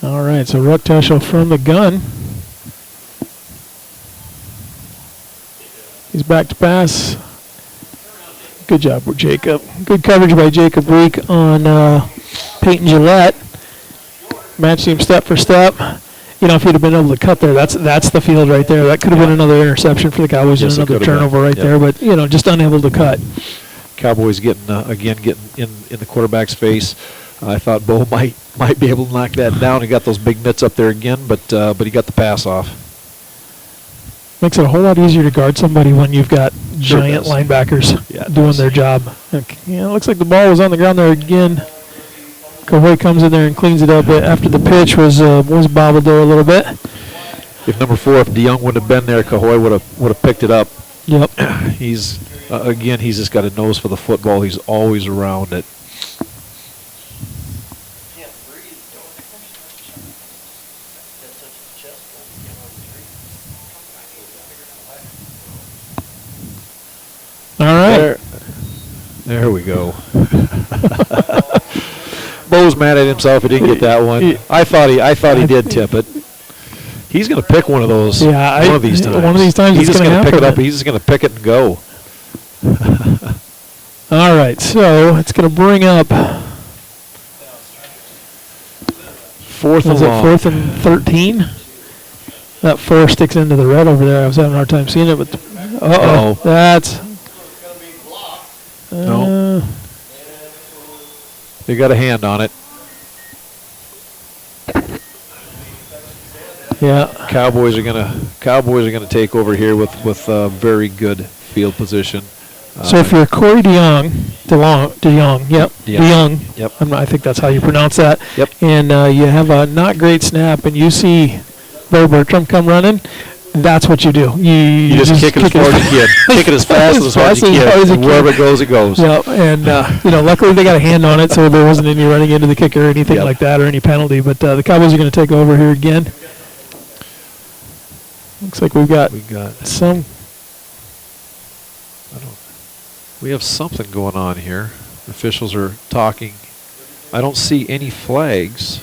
All right, so Rucktuschel from the gun. He's back to pass. Good job with Jacob. Good coverage by Jacob Week on Peyton Gillette. Matched him step for step. You know, if he'd have been able to cut there, that's the field right there. That could have been another interception for the Cowboys and another turnover right there. But, you know, just unable to cut. Cowboys getting in the quarterback's face. I thought Bo might be able to knock that down. He got those big mitts up there again, but he got the pass off. Makes it a whole lot easier to guard somebody when you've got giant linebackers doing their job. Yeah, it looks like the ball was on the ground there again. Cahoy comes in there and cleans it up after the pitch was bobbled there a little bit. If number 4, if DeYoung would have been there, Cahoy would have picked it up. Yep. He's just got a nose for the football. He's always around it. All right. There we go. Bo's mad at himself. He didn't get that one. I thought he did tip it. He's going to pick one of those. Yeah, one of these times. One of these times he's just going to pick it up. He's just going to pick it and go. All right, so it's going to bring up 4th and long. 4th and 13. That 4 sticks into the red over there. I was having a hard time seeing it, but that's. No. They got a hand on it. Yeah. Cowboys are gonna take over here with very good field position. So if you're Corey DeYoung, Yep. I think that's how you pronounce that. Yep. And you have a not great snap, and you see Bo Bertram come running. That's what you do. You just kick it as far as you can. Kick it as fast as hard as you can. Wherever it goes, it goes. Yeah, and luckily they got a hand on it, so there wasn't any running into the kicker or anything like that, or any penalty. But the Cowboys are going to take over here again. Looks like we got some. We have something going on here. Officials are talking. I don't see any flags.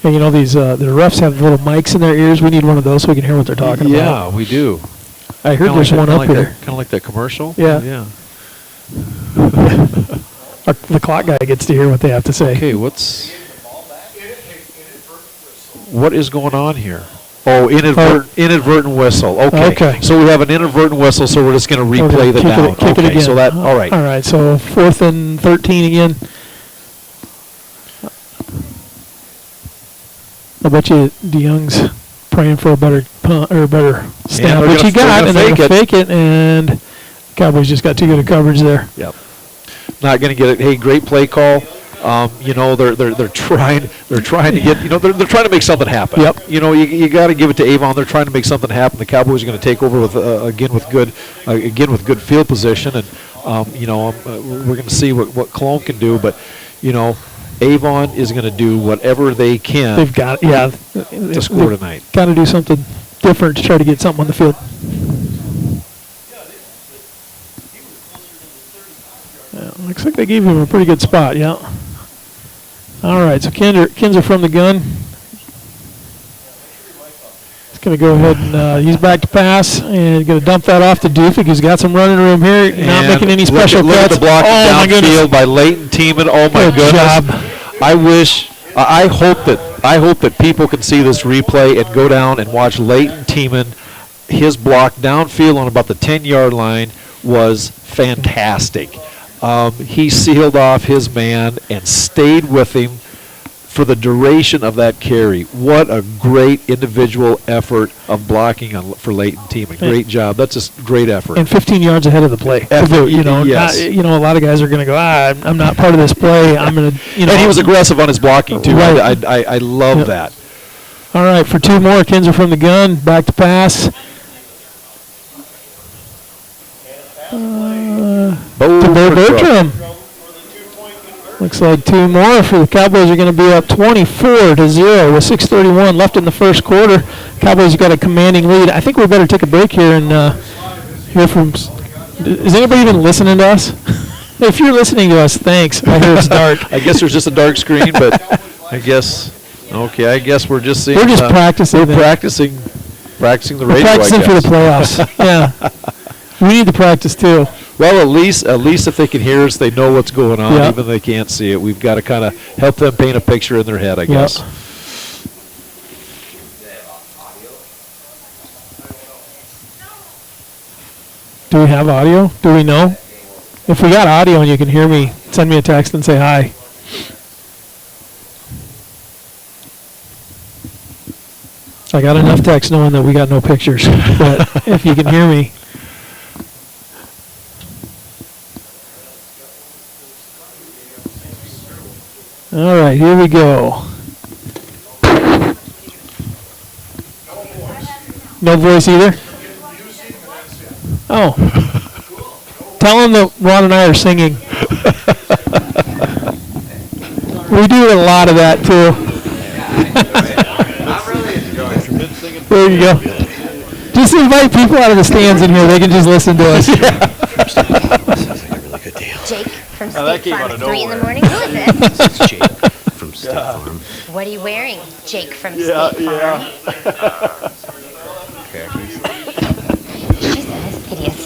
And you know the refs have little mics in their ears. We need one of those so we can hear what they're talking about. Yeah, we do. I heard there's one up here. Kind of like that commercial? Yeah. The clock guy gets to hear what they have to say. Okay, what is going on here? Oh, inadvertent whistle. Okay. So we have an inadvertent whistle, so we're just going to replay the down. Kick it again. So that, all right. All right, so 4th and 13 again. I bet you DeYoung's praying for a better punt or a better snap, which he got, and they're going to fake it, and Cowboys just got too good a coverage there. Yep. Not going to get it. Hey, great play call. They're trying to get, they're trying to make something happen. Yep. You got to give it to Avon. They're trying to make something happen. The Cowboys are going to take over with with good field position, and we're going to see what Colome can do, but Avon is going to do whatever they can. They've got to score tonight. Got to do something different to try to get something on the field. Looks like they gave him a pretty good spot. Yeah. All right, so Kinzer from the gun. He's going to go ahead and he's back to pass and going to dump that off to Dufik. He's got some running room here, not making any special cuts. Look at the block downfield by Leighton Tiemann. Oh my goodness! Job. I hope that people can see this replay and go down and watch Leighton Tiemann. His block downfield on about the 10-yard line was fantastic. He sealed off his man and stayed with him for the duration of that carry. What a great individual effort of blocking for Leighton Tiemann. Great job. That's just great effort. And 15 yards ahead of the play. Yes. A lot of guys are going to go, I'm not part of this play. I'm going to, And he was aggressive on his blocking, too. Right. I love that. All right, for 2 more, Kinzer from the gun, back to pass. Bo Bertram. Looks like 2 more for the Cowboys. Are going to be up 24-0 with 6:31 left in the first quarter. Cowboys got a commanding lead. I think we better take a break here and hear from Is anybody even listening to us? If you're listening to us, thanks. I hear it's dark. I guess there's just a dark screen, but I guess we're just seeing. We're just practicing. We're practicing the radio. We're practicing for the playoffs. Yeah. We need to practice too. Well, at least if they can hear us, they know what's going on, even if they can't see it. We've got to kind of help them paint a picture in their head, I guess. Do we have audio? Do we know? If we got audio and you can hear me, send me a text and say hi. I got enough text knowing that we got no pictures, but if you can hear me. All right, here we go. No voice either? Oh. Tell them that Ron and I are singing. We do a lot of that, too. There you go. Just invite people out of the stands in here. They can just listen to us. Jake from State Farm at 3 in the morning. Who is this? This is Jake from State Farm. What are you wearing, Jake from State Farm? Jesus, hideous.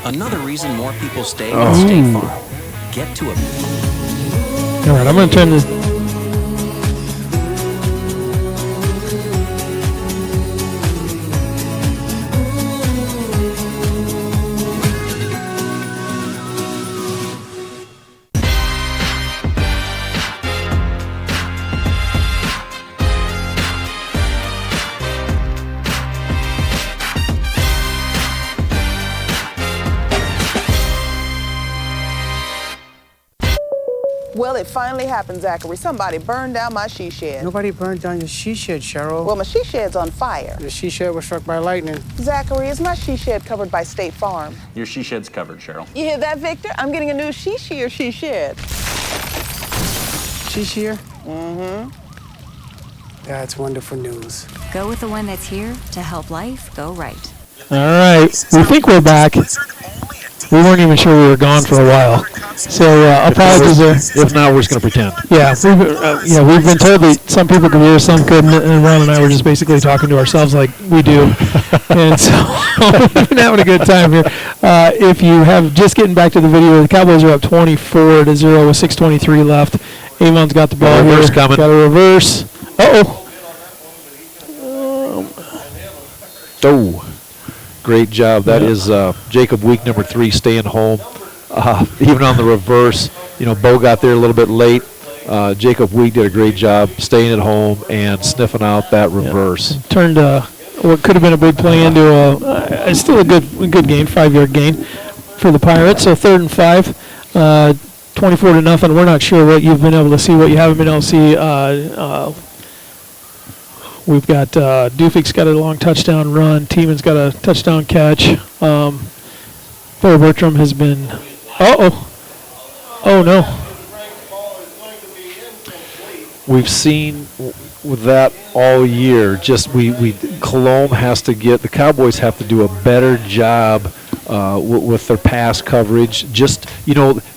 Another reason more people stay with State Farm. Get to a... All right, I'm going to turn this... Well, it finally happened, Zachary. Somebody burned down my she shed. Nobody burned down your she shed, Cheryl. Well, my she shed's on fire. The she shed was struck by lightning. Zachary, is my she shed covered by State Farm? Your she shed's covered, Cheryl. You hear that, Victor? I'm getting a new she shed. She shear? Mm-hmm. That's wonderful news. Go with the one that's here to help life go right. All right, we think we're back. We weren't even sure we were gone for a while. So apologies there. If not, we're just going to pretend. Yeah, we've been told that some people could hear, some couldn't, and Ron and I were just basically talking to ourselves like we do. And so we've been having a good time here. If you have just getting back to the video, the Cowboys are up 24-0 with 6:23 left. Avon's got the ball Reverse here. coming. Got a reverse. Great job. That is Jacob Week, number 3, staying home. Even on the reverse, Bo got there a little bit late. Jacob Week did a great job staying at home and sniffing out that reverse. Turned what could have been a big play into still a good gain, 5-yard gain for the Pirates. So 3rd and 5, 24-0. We're not sure what you've been able to see, what you haven't been able to see. We've got Dufek's got a long touchdown run. Tieman's got a touchdown catch. Bo Bertram has been. Oh no. We've seen with that all year. Just Colome has to the Cowboys have to do a better job with their pass coverage. Just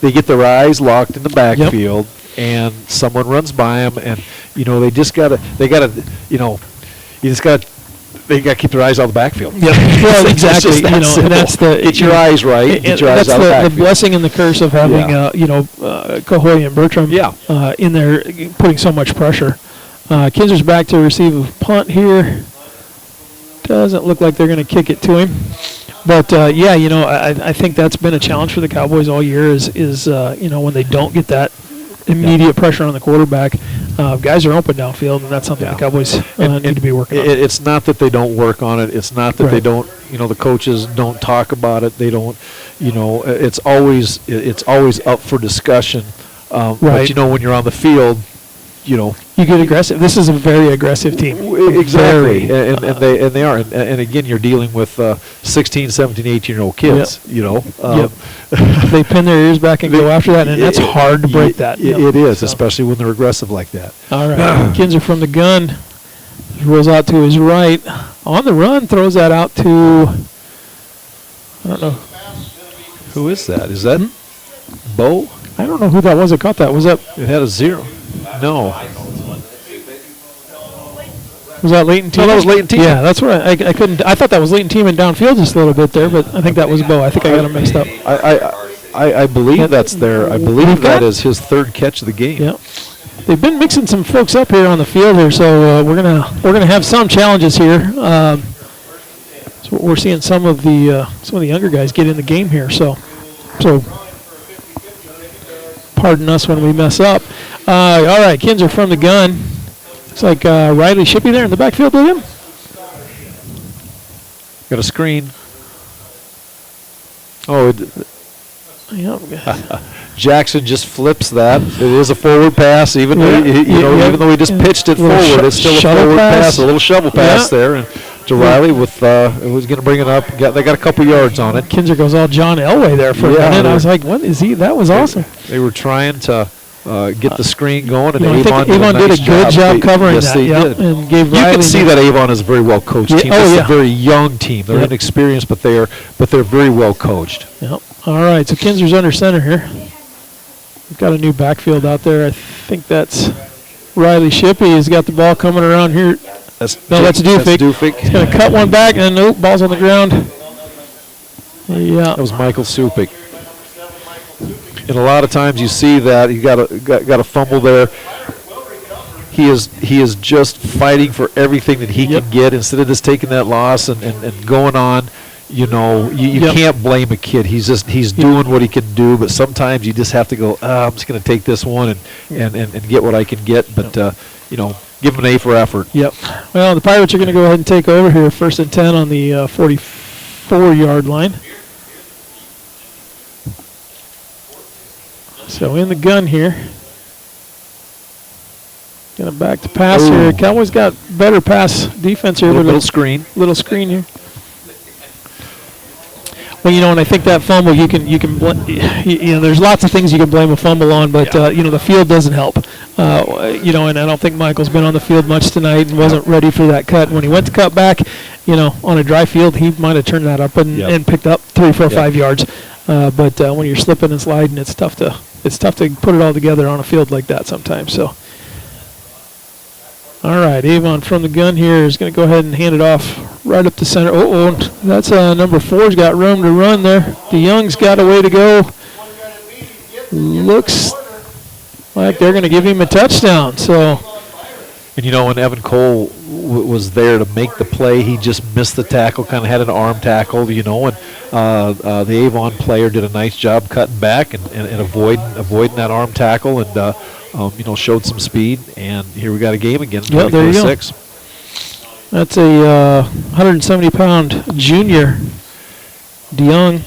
they get their eyes locked in the backfield. Yep. And someone runs by them, and they gotta keep their eyes out of the backfield. Yep. Well, exactly. And that's get your eyes right. Get your eyes out of the backfield. The blessing and the curse of having Cahoy and Bertram in there, putting so much pressure. Kinzer's back to receive a punt here. Doesn't look like they're going to kick it to him. But I think that's been a challenge for the Cowboys all year. Is when they don't get that immediate pressure on the quarterback, guys are open downfield, and that's something the Cowboys need to be working on. It's not that they don't work on it. It's not that they don't. The coaches don't talk about it. They don't. It's always up for discussion. But when you're on the field, you get aggressive. This is a very aggressive team. Exactly, and they are. And again, you're dealing with 16, 17, 18-year-old kids. They pin their ears back and go after that, and that's hard to break that. It is, especially when they're aggressive like that. All right, Kinzer from the gun. He rolls out to his right. On the run, throws that out to I don't know. Who is that? Is that Bo? I don't know who that was that caught that. Was that It had a 0. No. was that Leighton Teeman? No, that was Leighton Teeman. Yeah, that's where I couldn't. I thought that was Leighton Teeman downfield just a little bit there, but I think that was Bo. I think I got him mixed up. I believe that's there. I believe that is his 3rd catch of the game. Yeah. They've been mixing some folks up here on the field here, so we're gonna have some challenges here. So we're seeing some of the younger guys get in the game here. So pardon us when we mess up. All right, Kinzer from the gun. Looks like Riley Shippey there in the backfield with him. Got a screen. Oh, Yeah. Jackson just flips that. It is a forward pass, even though even though he just pitched it Little forward, it's still a shuttle forward pass. pass, a little shovel pass there, and to Riley with who's going to bring it up. They got a couple yards on it. Kinzer goes all John Elway there for a minute. I was like, what is he? That was awesome. They were trying to get the screen going, and I think Avon did a good job covering yes, that. They Yep, did. and gave You Riley can see that Avon is a very well coached team. Oh, It's yeah. a very young team. They're Yep. inexperienced, but they're very well coached. Yep. All right, so Kinzer's under center here. We've got a new backfield out there. I think that's Riley Shippey. He's got the ball coming around here. That's Dufik. He's going to cut one back, and nope, ball's on the ground. Yeah. That was Michael Supik. And a lot of times you see that he got a fumble there. He is just fighting for everything that he can get instead of just taking that loss and going on. You can't blame a kid. He's doing what he can do, but sometimes you just have to go, I'm just going to take this one and get what I can get. But give him an A for effort. Yep. Well, the Pirates are going to go ahead and take over here, 1st and 10 on the 44-yard line. So in the gun here. Going to back to pass here. Cowboys got better pass defense here. Little screen. Little screen here. Well, and I think that fumble you can there's lots of things you can blame a fumble on, but the field doesn't help. And I don't think Michael's been on the field much tonight and wasn't ready for that cut. When he went to cut back, on a dry field, he might have turned that up and picked up 3, 4, 5 yards. But when you're slipping and sliding, it's tough to put it all together on a field like that sometimes. So. All right, Avon from the gun here is going to go ahead and hand it off right up the center. That's number 4's got room to run there. DeYoung's got a way to go. Looks like they're going to give him a touchdown. So, and when Evan Cole was there to make the play, he just missed the tackle, kind of had an arm tackle, and the Avon player did a nice job cutting back and avoiding that arm tackle, and showed some speed, and here we got a game again. Yeah, there you go. That's a 170-pound junior, DeYoung.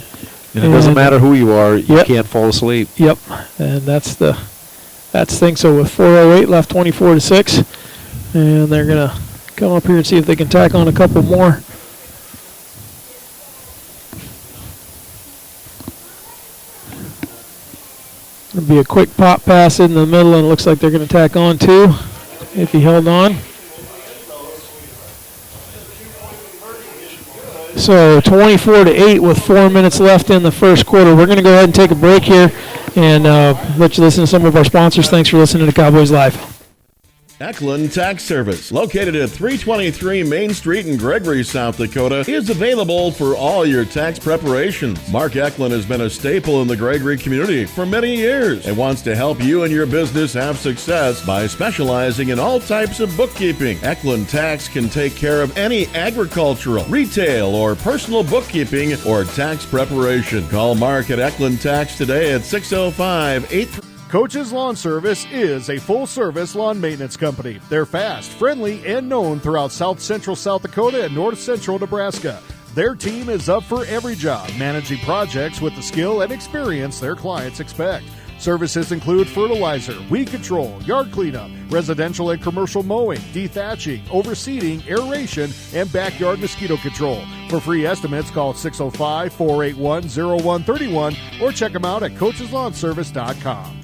And it doesn't matter who you are, you can't fall asleep. Yep, and that's the thing. So with 4:08 left, 24-6, and they're gonna come up here and see if they can tack on a couple more. It'll be a quick pop pass in the middle, and it looks like they're going to tack on 2 if he held on. So 24-8 with 4 minutes left in the first quarter. We're going to go ahead and take a break here and let you listen to some of our sponsors. Thanks for listening to Cowboys Live. Eklund Tax Service, located at 323 Main Street in Gregory, South Dakota, is available for all your tax preparations. Mark Eklund has been a staple in the Gregory community for many years and wants to help you and your business have success by specializing in all types of bookkeeping. Eklund Tax can take care of any agricultural, retail, or personal bookkeeping or tax preparation. Call Mark at Eklund Tax today at 605-83. Coach's Lawn Service is a full-service lawn maintenance company. They're fast, friendly, and known throughout South Central South Dakota and North Central Nebraska. Their team is up for every job, managing projects with the skill and experience their clients expect. Services include fertilizer, weed control, yard cleanup, residential and commercial mowing, dethatching, overseeding, aeration, and backyard mosquito control. For free estimates, call 605-481-0131 or check them out at coacheslawnservice.com.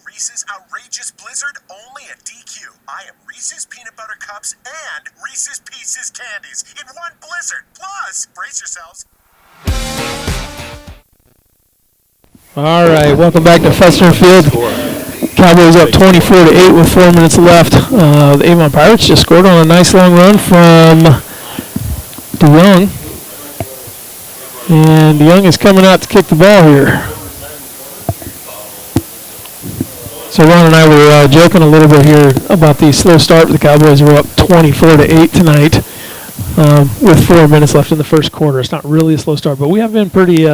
Reese's Outrageous Blizzard only at DQ. I am Reese's Peanut Butter Cups and Reese's Pieces Candies in one blizzard. Plus, brace yourselves. All right, welcome back to Fessner Field. Cowboys up 24-8 with 4 minutes left. The Avon Pirates just scored on a nice long run from DeYoung. And DeYoung is coming out to kick the ball here. So Ron and I were joking a little bit here about the slow start. The Cowboys were up 24-8 tonight with 4 minutes left in the first quarter. It's not really a slow start, but we have been pretty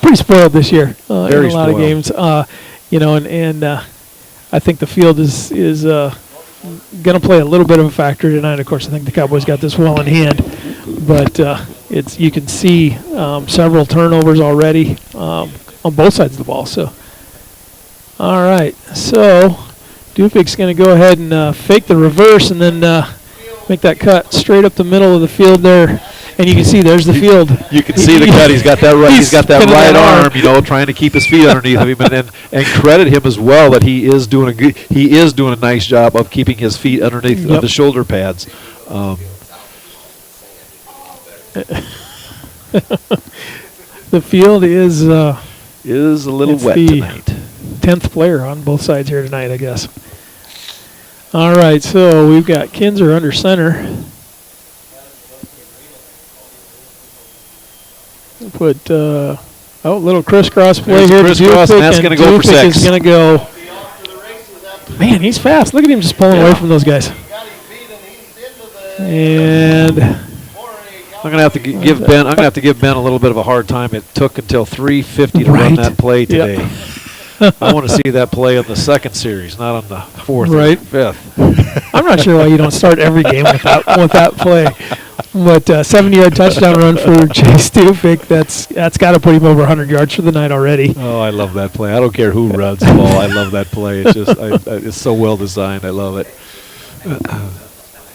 pretty spoiled this year in a lot of games. And I think the field is going to play a little bit of a factor tonight. Of course, I think the Cowboys got this well in hand, but you can see several turnovers already on both sides of the ball. So, all right, so Dufek's going to go ahead and fake the reverse and then make that cut straight up the middle of the field there. And you can see there's the field. You can see the cut. He's got that right. He's got that right arm, trying to keep his feet underneath of him, and credit him as well that he is doing a nice job of keeping his feet underneath of the shoulder pads. The field is a little wet tonight. 10th player on both sides here tonight, I guess. All right, so we've got Kinzer under center. Put little crisscross play here. Crisscross, and that's going to go for 6. Is going to go. Man, he's fast. Look at him just pulling away from those guys. And I'm going to have to give Ben. I'm going to have to give Ben a little bit of a hard time. It took until 3:50 to run that play today. Yep. I want to see that play on the second series, not on the fourth or fifth. I'm not sure why you don't start every game with that play. But 70-yard touchdown run for Chase Dufek. That's got to put him over 100 yards for the night already. Oh, I love that play. I don't care who runs the ball. I love that play. It's just it's so well designed. I love it.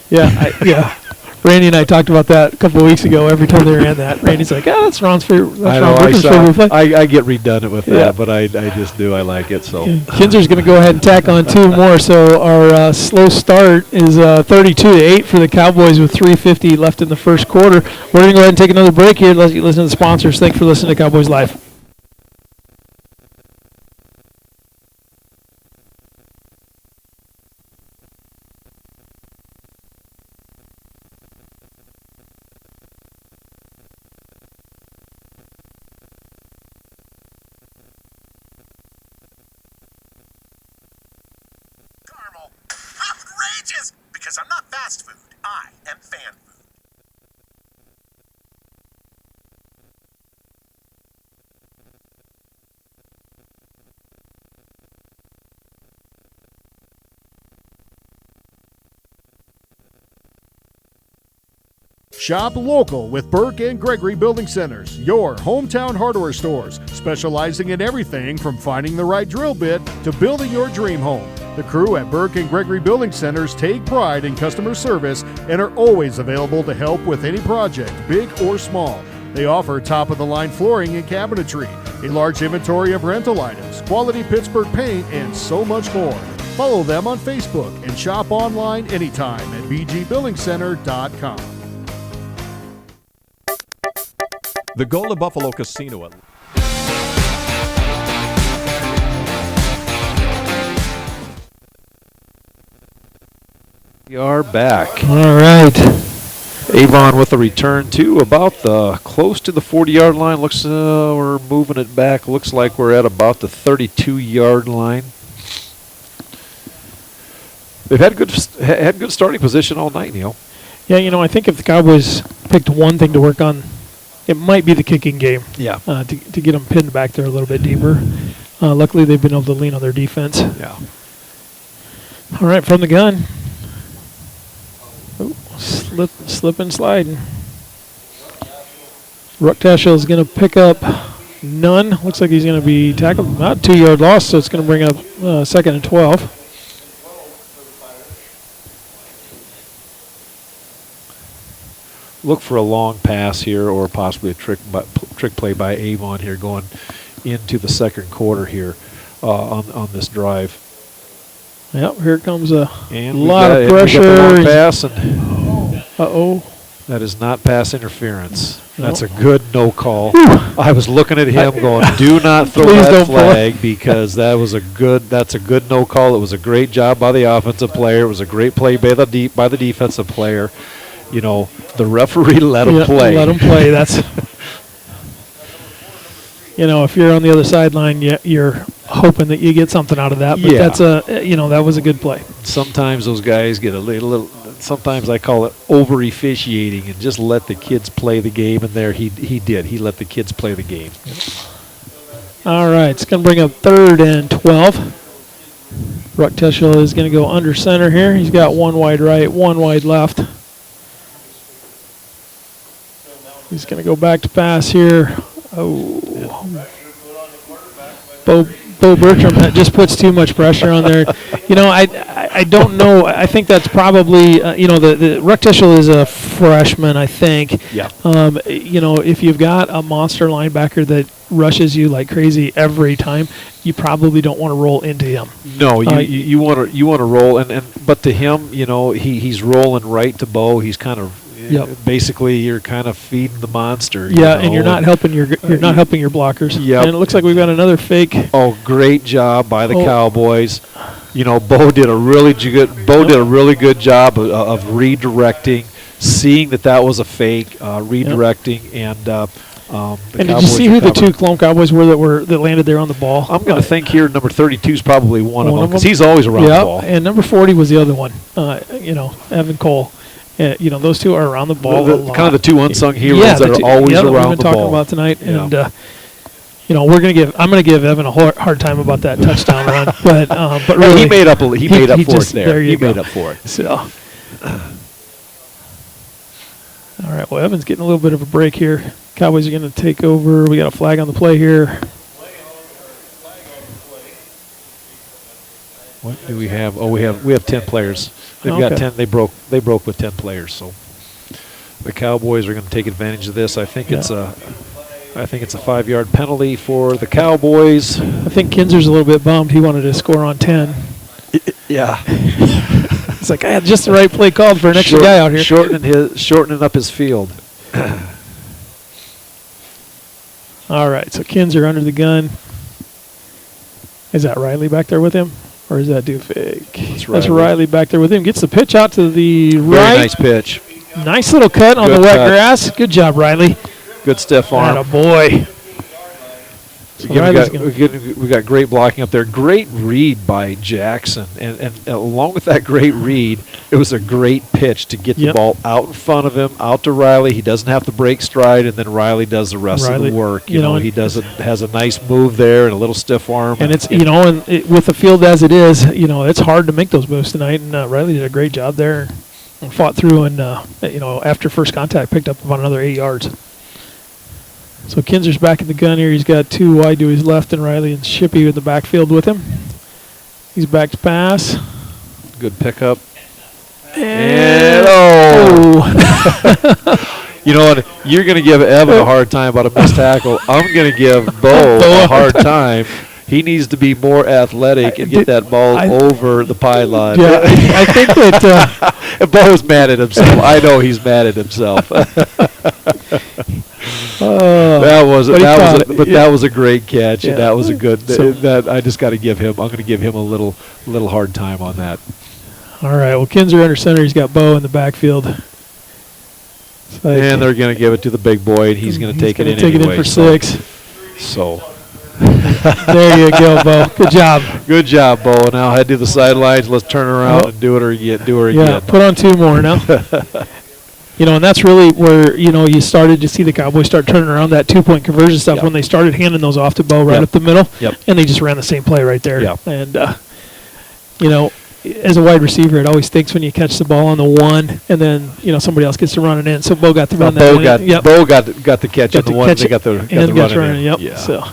Yeah. Randy and I talked about that a couple of weeks ago. Every time they ran that, Randy's like, that's Ron's favorite. That's Ron's favorite play. I get redundant with that, but I just do. I like it. So Kinzer's going to go ahead and tack on 2 more. So our slow start is 32-8 for the Cowboys with 3:50 left in the first quarter. We're going to go ahead and take another break here. Let's listen to the sponsors. Thanks for listening to Cowboys Live. Because I'm not fast food, I am fan food. Shop local with Burke and Gregory Building Centers, your hometown hardware stores, specializing in everything from finding the right drill bit to building your dream home. The crew at Burke and Gregory Building Centers take pride in customer service and are always available to help with any project, big or small. They offer top-of-the-line flooring and cabinetry, a large inventory of rental items, quality Pittsburgh paint, and so much more. Follow them on Facebook and shop online anytime at bgbuildingcenter.com. The Golden Buffalo Casino. We are back. All right. Avon with a return to about close to the 40-yard line. Looks we're moving it back. Looks like we're at about the 32-yard line. They've had good starting position all night, Neil. Yeah, I think if the Cowboys picked one thing to work on, it might be the kicking game. Yeah. To get them pinned back there a little bit deeper. Luckily, they've been able to lean on their defense. Yeah. All right, from the gun. Slip and sliding. Rucktaschel is going to pick up none. Looks like he's going to be tackled. About 2-yard loss, so it's going to bring up 2nd and 12. Look for a long pass here, or possibly a trick play by Avon here, going into the second quarter here on this drive. Yep, here comes a and lot of pressure. We got the long pass and That is not pass interference. No. That's a good no call. I was looking at him going, do not throw Please that don't pull flag because that's a good no call. It was a great job by the offensive player. It was a great play by the defensive player. You know, the referee let him play. Let him play. That's, you know, if you're on the other sideline, you're hoping that you get something out of that. But that's that was a good play. Sometimes those guys get a little sometimes I call it over officiating and just let the kids play the game. And there he did. He let the kids play the game. All right, it's going to bring up 3rd and 12. Ruckteschel is going to go under center here. He's got one wide right, one wide left. He's going to go back to pass here. Oh, Bo Bertram, that just puts too much pressure on there. You know, I don't know. I think that's probably, the Ruckteschel is a freshman, I think. Yeah. You know, if you've got a monster linebacker that rushes you like crazy every time, you probably don't want to roll into him. No, you want to roll, but to him, you know, he's rolling right to Bo. He's kind of basically you're kind of feeding the monster. Yeah, and you're not helping your blockers. Yeah, and it looks like we've got another fake. Oh, great job by the Cowboys. You know, Bo did a really good job of redirecting, seeing that was a fake, redirecting, and did you see who the 2 Colome Cowboys were that landed there on the ball? I'm going to think here number 32 is probably one of them because he's always around the ball. And number 40 was the other one. Evan Cole. Those 2 are around the ball. Kind of the 2 unsung heroes that are always around the ball. We've been talking about tonight, and I'm going to give Evan a hard time about that touchdown run, but really he made up for it there. He made up for it. So, all right. Well, Evan's getting a little bit of a break here. Cowboys are going to take over. We got a flag on the play here. What do we have? Oh, we have 10 players. They've got 10. They broke with 10 players. So the Cowboys are going to take advantage of this. I think it's a 5-yard penalty for the Cowboys. I think Kinzer's a little bit bummed. He wanted to score on 10. Yeah. It's like I had just the right play called for an extra guy out here. Shortening up his field. All right, so Kinzer under the gun. Is that Riley back there with him? Or is that Dufig? That's Riley back there with him. Gets the pitch out to the right. Very nice pitch. Nice little cut on the wet grass. Good job, Riley. Good stiff arm. Attaboy. We got great blocking up there. Great read by Jackson. And along with that great read, it was a great pitch to get the ball out in front of him, out to Riley. He doesn't have to break stride, and then Riley does the rest of the work. You know, he has a nice move there and a little stiff arm. And it's, with the field as it is, it's hard to make those moves tonight. And Riley did a great job there and fought through and, after first contact, picked up about another 8 yards. So Kinzer's back in the gun here. He's got 2 wide to his left, and Riley and Shippey in the backfield with him. He's back to pass. Good pickup. And you know what? You're going to give Evan a hard time about a missed tackle. I'm going to give Bo a hard time. He needs to be more athletic and get that ball over the pylon. Yeah, I think that Bo's mad at himself. I know he's mad at himself. That was a great catch, and that was a good. That I just got to give him. I'm going to give him a little hard time on that. All right. Well, Kinzer under center. He's got Bo in the backfield, and they're going to give it to the big boy, and he's going to take it in anyway. For 6. So. There you go, Bo. Good job. Good job, Bo. Now head to the sidelines. Let's turn around and do it again. Yeah, put on 2 more now. And that's really where, you started to see the Cowboys start turning around that 2-point conversion stuff when they started handing those off to Bo right up the middle. And they just ran the same play right there. And, as a wide receiver, it always stinks when you catch the ball on the 1 and then, somebody else gets to run it in. So Bo got to run that in. Bo got the catch on the 1 and they got the run in. Yep. So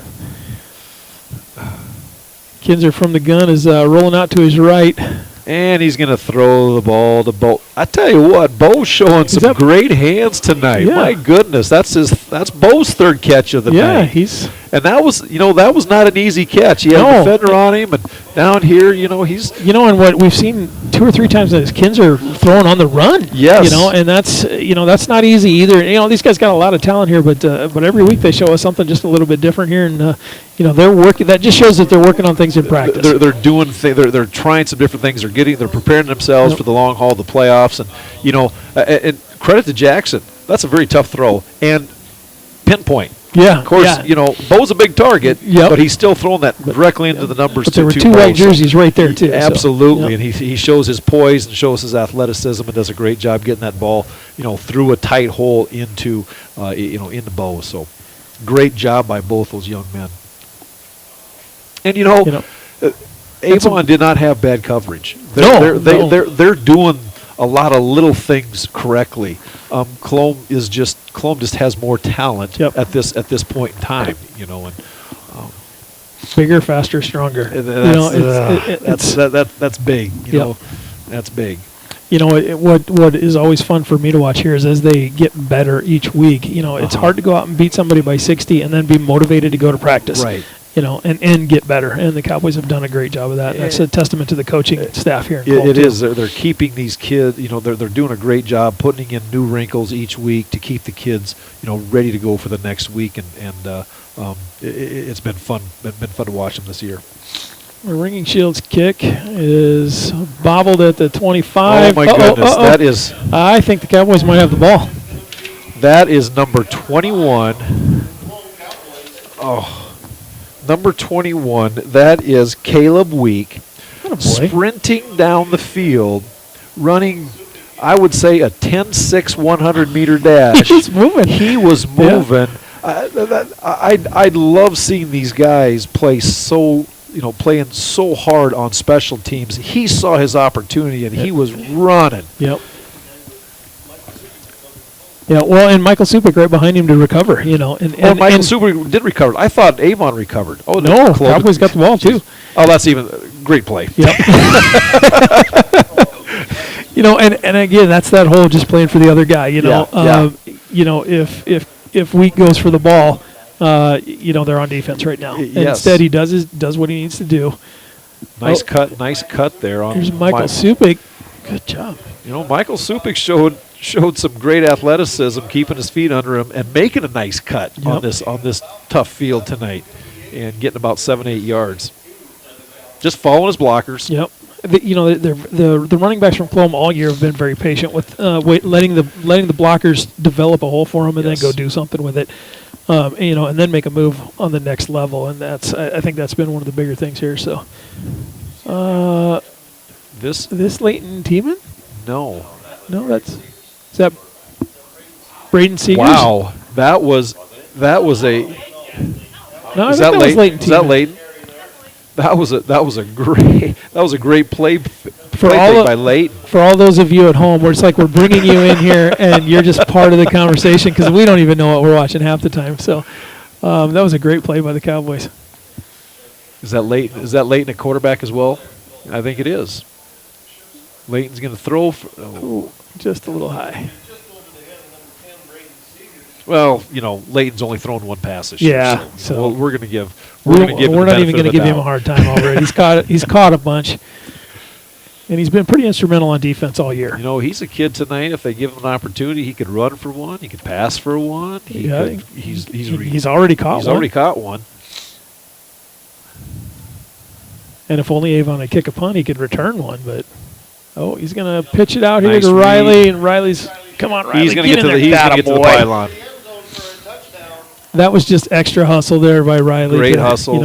Kinzer from the gun is rolling out to his right. And he's going to throw the ball to Bo. I tell you what, Bo's showing some great hands tonight. Yeah. My goodness, that's Bo's 3rd catch of the night. And that was not an easy catch. He had a defender on him, and down here, he's. And what we've seen 2 2 or 3 times that his kids are throwing on the run. Yes. And that's not easy either. These guys got a lot of talent here, but every week they show us something just a little bit different here, and they're working. That just shows that they're working on things in practice. They're doing they're trying some different things. They're preparing themselves for the long haul, the playoffs, and credit to Jackson. That's a very tough throw and pinpoint. Yeah, of course. Bo's a big target, but he's still throwing that directly into the numbers. But there were 2 white jerseys right there too. Absolutely, and he shows his poise and shows his athleticism and does a great job getting that ball, through a tight hole into, into Bo. So, great job by both those young men. And Avon did not have bad coverage. They're doing a lot of little things correctly. Colome just has more talent at this point in time, and bigger, faster, stronger. That's big. That's big. What is always fun for me to watch here is as they get better each week. It's hard to go out and beat somebody by 60 and then be motivated to go to practice. Right. And get better. And the Cowboys have done a great job of that. And that's a testament to the coaching staff here. It is. They're keeping these kids. They're doing a great job putting in new wrinkles each week to keep the kids, ready to go for the next week. And it's been fun. Been fun to watch them this year. The Ringing Shield's kick is bobbled at the 25. Oh my goodness, that is. I think the Cowboys might have the ball. That is number 21. Oh. Number 21, that is Caleb Week, sprinting down the field, running, I would say, a 10-6 100-meter dash. He was moving. He was moving. I love seeing these guys play playing so hard on special teams. He saw his opportunity, and he was running. Yep. Yeah, well, and Michael Supik right behind him to recover, And Michael Supik did recover. I thought Avon recovered. Oh, no, Cowboys got the ball, too. Oh, that's even great play. Yep. And again, that's that whole just playing for the other guy, If Week goes for the ball, they're on defense right now. Yes. Instead, he does what he needs to do. Nice cut there on Here's Michael Supik. Good job. Michael Supik showed some great athleticism, keeping his feet under him and making a nice cut on this tough field tonight, and getting about 7-8 yards. Just following his blockers. Yep. The running backs from Colome all year have been very patient with letting the blockers develop a hole for them and then go do something with it, and then make a move on the next level. And I think that's been one of the bigger things here. So, this Leighton Tiemann? No, is that Braden Seegers? Wow, that was a. No, I think that was Leighton Tiemann. Is that Leighton? That was a great play by Leighton. For all those of you at home, we're bringing you in here and you're just part of the conversation because we don't even know what we're watching half the time. So that was a great play by the Cowboys. Is that Leighton at quarterback as well? I think it is. Leighton's going to throw. Ooh, just a little high. Well, Leighton's only thrown one pass this year. Yeah, so we're going to give. We're not even going to give him a hard time already. He's caught a bunch, and he's been pretty instrumental on defense all year. He's a kid tonight. If they give him an opportunity, he could run for one. He could pass for one. He's already caught one. He's already caught one. And if only Avon had kick a punt, he could return one. But he's going to pitch it out here to Riley, and Riley's come on, Riley. He's going to get to the pylon. That was just extra hustle there by Riley. Great hustle.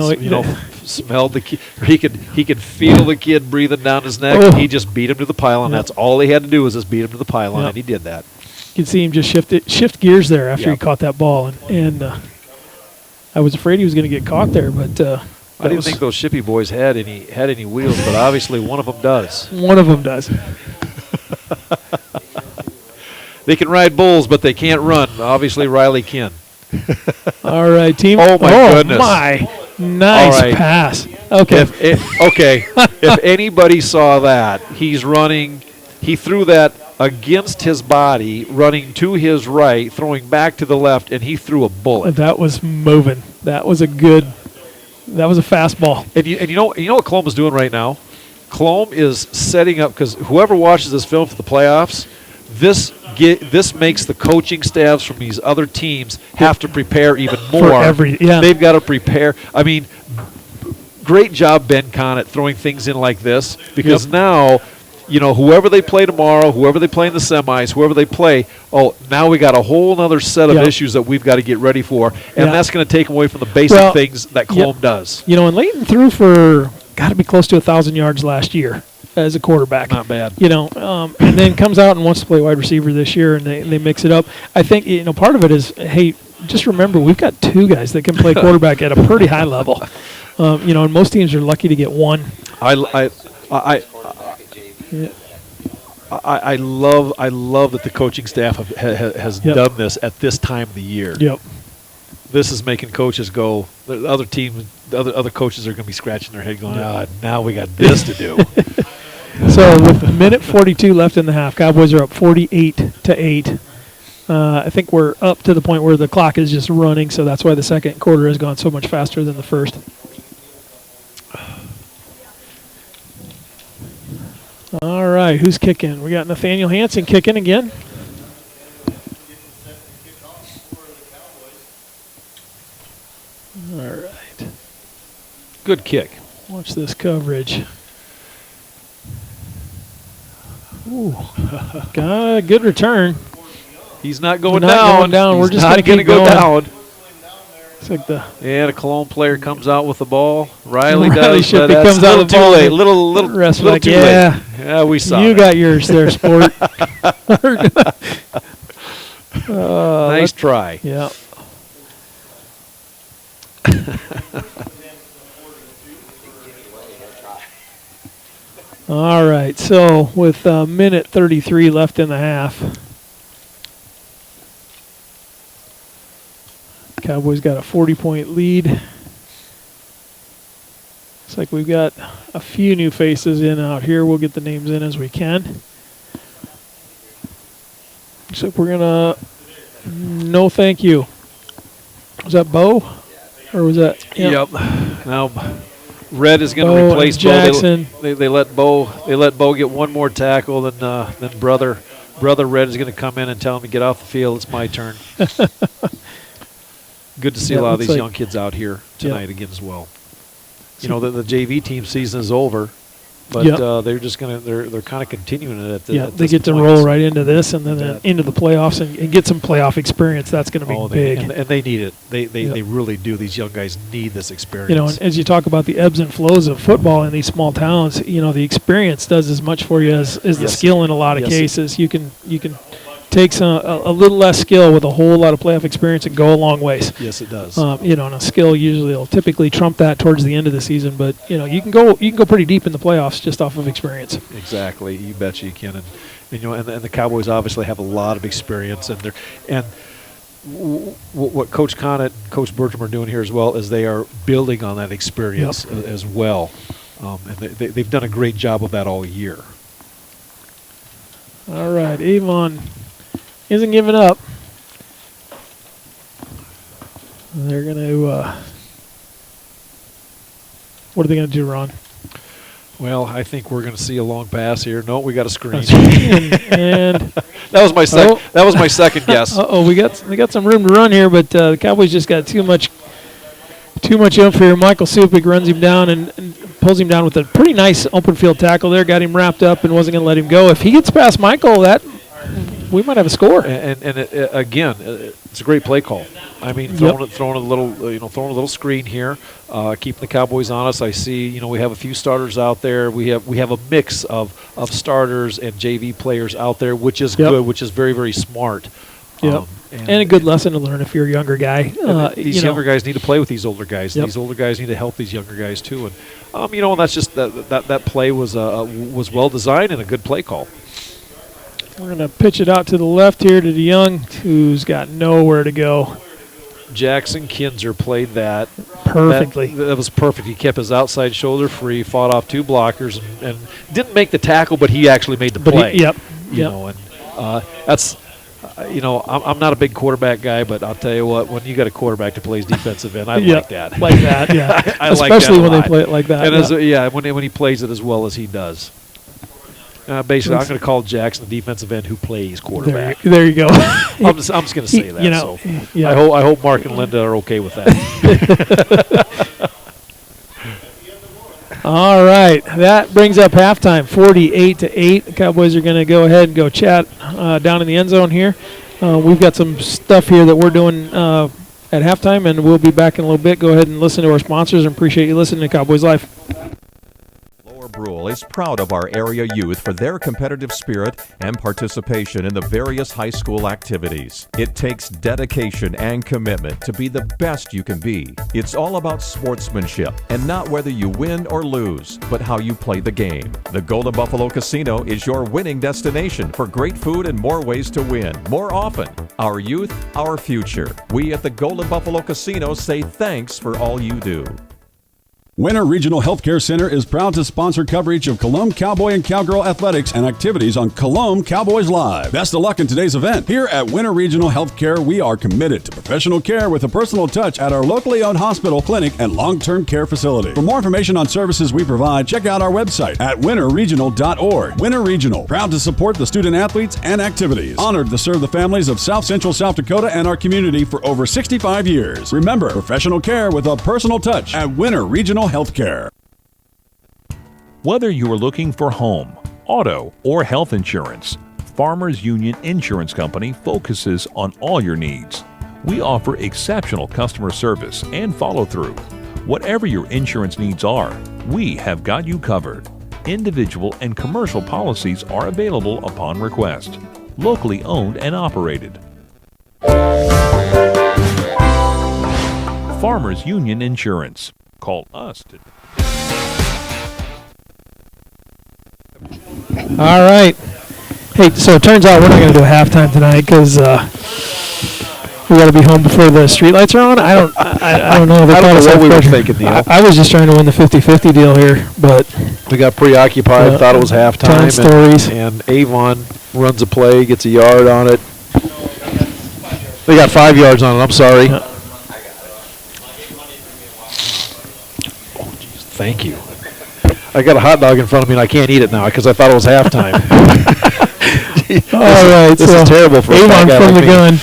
Smelled the kid. He could feel the kid breathing down his neck. And he just beat him to the pylon. That's all he had to do was just beat him to the pylon, and he did that. You can see him just shift gears there after he caught that ball, and I was afraid he was going to get caught there, but I didn't think those Shippy boys had any wheels, but obviously one of them does. One of them does. They can ride bulls, but they can't run. Obviously, Riley can. All right, team. Oh my goodness! My nice pass. Okay. If anybody saw that, he's running. He threw that against his body, running to his right, throwing back to the left, and he threw a bullet. That was moving. That was a fastball. And you know what Colome's doing right now? Colome is setting up, because whoever watches this film for the playoffs, this makes the coaching staffs from these other teams have to prepare even more. They've got to prepare. I mean, great job, Ben Connett, throwing things in like this, because now, whoever they play tomorrow, whoever they play in the semis, whoever they play, now we got a whole other set of issues that we've got to get ready for, and that's going to take away from the basic things that Colome does. And Leighton threw for got to be close to 1,000 yards last year as a quarterback. Not bad. And then comes out and wants to play wide receiver this year, and they mix it up. I think part of it is, hey, just remember we've got 2 guys that can play quarterback at a pretty high level. And most teams are lucky to get one. I love that the coaching staff has done this at this time of the year. Yep. This is making coaches go. The other team, the other coaches are going to be scratching their head, going, now we got this to do. So with a minute 42 left in the half, Cowboys are up 48-8. I think we're up to the point where the clock is just running, so that's why the second quarter has gone so much faster than the first. All right, who's kicking? We got Nathaniel Hansen kicking again. All right. Good kick. Watch this coverage. Ooh, got a good return. He's not going down. We're just going to go down. It's like the Colome player comes out with the ball. Riley does. He comes out with the ball. Late. Little too late. Yeah, we saw. You got yours there, sport. Nice try. Yeah. All right, so with a minute 33 left in the half, Cowboys got a 40-point lead. Looks like we've got a few new faces in out here. We'll get the names in as we can. Looks like we're going to no thank you. Was that Bo? Or was that? Yep. Now Red is going to replace Jackson. Bo. They let Bo get one more tackle, then brother Red is going to come in and tell him to get off the field. It's my turn. Good to see a lot of these young kids out here tonight again as well. The JV team season is over, but they're just they're kind of continuing it at they get to roll right into this and then into the playoffs and get some playoff experience. That's going to be big. And they need it. They really do. These young guys need this experience. And as you talk about the ebbs and flows of football in these small towns, the experience does as much for you as the skill in a lot of cases. You can take a little less skill with a whole lot of playoff experience and go a long ways. Yes, it does. And a skill usually will typically trump that towards the end of the season, but you can go pretty deep in the playoffs just off of experience. Exactly, you bet you can, and the Cowboys obviously have a lot of experience, and what Coach Connett and Coach Bertram are doing here as well is they are building on that experience as well, and they've done a great job of that all year. All right, Avon isn't giving up. They're going to, what are they going to do, Ron? Well, I think we're going to see a long pass here. No, we got a screen. and that was my second. That was my second guess. We got some room to run here, but the Cowboys just got too much oomph here. Michael Supik runs him down and pulls him down with a pretty nice open field tackle there. Got him wrapped up and wasn't going to let him go. If he gets past Michael, we might have a score. And again, it's a great play call. I mean, throwing a little screen here, keeping the Cowboys honest. I see, we have a few starters out there. We have a mix of starters and JV players out there, which is good, which is very, very smart. Yep. And a good lesson to learn if you're a younger guy. These younger guys need to play with these older guys. These older guys need to help these younger guys too. And and that's just that play was well designed and a good play call. We're going to pitch it out to the left here to DeYoung, who's got nowhere to go. Jackson Kinzer played that perfectly. That was perfect. He kept his outside shoulder free, fought off 2 blockers, and didn't make the tackle, but he actually made the play. Yep. And that's. I'm not a big quarterback guy, but I'll tell you what, when you got a quarterback that plays defensive end, I like that. Like that, yeah. I Especially like that when a they lot. play it like that. And when he plays it as well as he does. Basically, I'm going to call Jackson the defensive end who plays quarterback. There you go. I'm just going to say that. Yeah. I hope Mark and Linda are okay with that. All right, that brings up halftime, 48-8. The Cowboys are going to go ahead and go chat down in the end zone here. We've got some stuff here that we're doing at halftime, and we'll be back in a little bit. Go ahead and listen to our sponsors, and appreciate you listening to Cowboys Life. Brule is proud of our area youth for their competitive spirit and participation in the various high school activities. It takes dedication and commitment to be the best you can be. It's all about sportsmanship and not whether you win or lose, but how you play the game. The Golden Buffalo Casino is your winning destination for great food and more ways to win more often. Our youth, our future. We at the Golden Buffalo Casino say thanks for all you do. Winter Regional Healthcare Center is proud to sponsor coverage of Colome Cowboy and Cowgirl athletics and activities on Colome Cowboys Live. Best of luck in today's event. Here at Winter Regional Healthcare, we are committed to professional care with a personal touch at our locally owned hospital, clinic, and long-term care facility. For more information on services we provide, check out our website at winterregional.org. Winter Regional, proud to support the student athletes and activities. Honored to serve the families of South Central South Dakota and our community for over 65 years. Remember, professional care with a personal touch at Winter Regional Healthcare. Whether you are looking for home, auto, or health insurance, Farmers Union Insurance Company focuses on all your needs. We offer exceptional customer service and follow-through. Whatever your insurance needs are, we have got you covered. Individual and commercial policies are available upon request. Locally owned and operated. Farmers Union Insurance. Call us today. All right. Hey, so it turns out we're not going to do a halftime tonight because we got to be home before the streetlights are on. I don't know. I don't know what we were thinking, Neil. I was just trying to win the 50-50 deal here, but we got preoccupied. Thought it was halftime. Stories. And Avon runs a play, gets a yard on it. They got 5 yards on it. I'm sorry. Thank you. I got a hot dog in front of me, and I can't eat it now because I thought it was halftime. All right, this is terrible for Avon from the gun.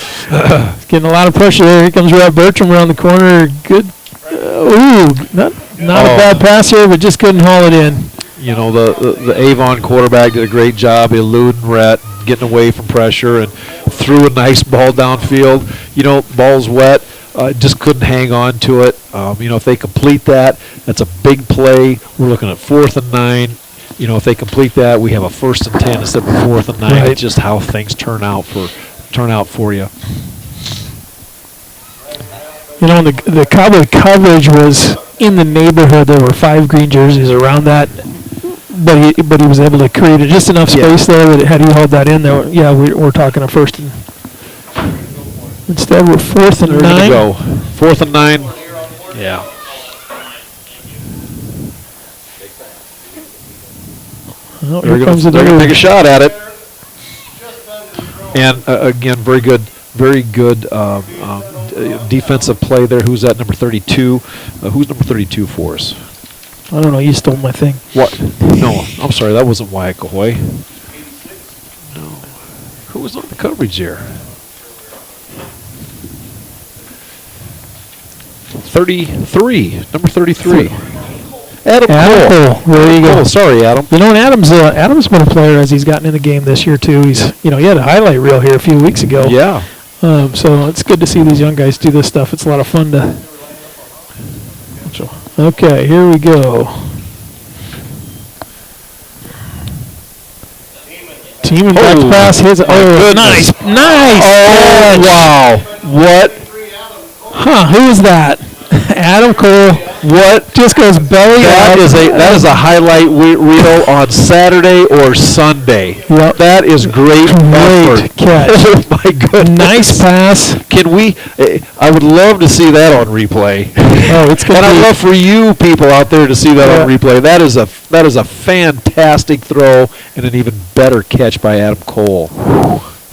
Getting a lot of pressure there. Here comes Rob Bertram around the corner. Good. Not a bad pass here, but just couldn't haul it in. You know, the Avon quarterback did a great job eluding Rhett, getting away from pressure, and threw a nice ball downfield. You know, ball's wet. Just couldn't hang on to it. If they complete that, that's a big play. We're looking at 4th and 9. If they complete that, we have a 1st and 10 instead of a 4th and 9. Right. It's just how things turn out for you. The Cowboy coverage was in the neighborhood. There were 5 green jerseys around that, but he was able to create just enough space there that had he held that in there, we're talking a 1st and. Instead, we're 4th and 9. Go 4th and 9. Yeah. Well, they're going to take a shot at it. And again, very good defensive play there. Who's that? Number 32. Who's number 32 for us? I don't know. You stole my thing. What? No, I'm sorry. That wasn't Wyatt Cahoy. No. Who was on the coverage there? 33. Number 33. Adam Cole. There you go. Sorry, Adam. And Adam's been a player as he's gotten in the game this year too. He had a highlight reel here a few weeks ago. Yeah. So it's good to see these young guys do this stuff. It's a lot of fun to. Okay, here we go. Team and back pass. Nice. Oh, wow. What? Huh? Who is that? Adam Cole. What? Just goes belly up. That is a highlight reel on Saturday or Sunday. Yep. That is great catch. Oh my goodness. Nice pass. Can we? I would love to see that on replay. Oh, it's good. And I'd love for you people out there to see that on replay. That is a fantastic throw and an even better catch by Adam Cole.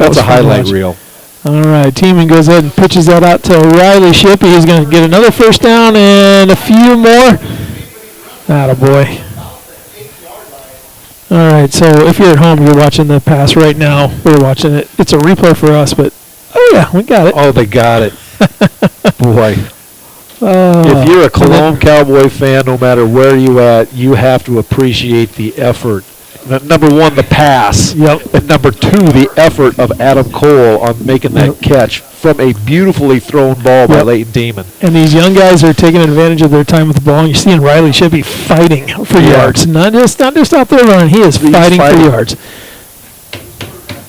That's a fun to highlight watch. reel. All right, Teeman goes ahead and pitches that out to Riley Shippey. He's going to get another first down and a few more. Attaboy. All right, so if you're at home, you're watching the pass right now. We're watching it. It's a replay for us, but, oh, yeah, we got it. Oh, they got it. Boy. If you're a Colome Cowboy fan, no matter where you at, you have to appreciate the effort. Number one, the pass. Yep. And number two, the effort of Adam Cole on making that catch from a beautifully thrown ball by Leighton Demon. And these young guys are taking advantage of their time with the ball. And you're seeing Riley Shippey fighting for yards. Not just out there running. He is fighting for yards.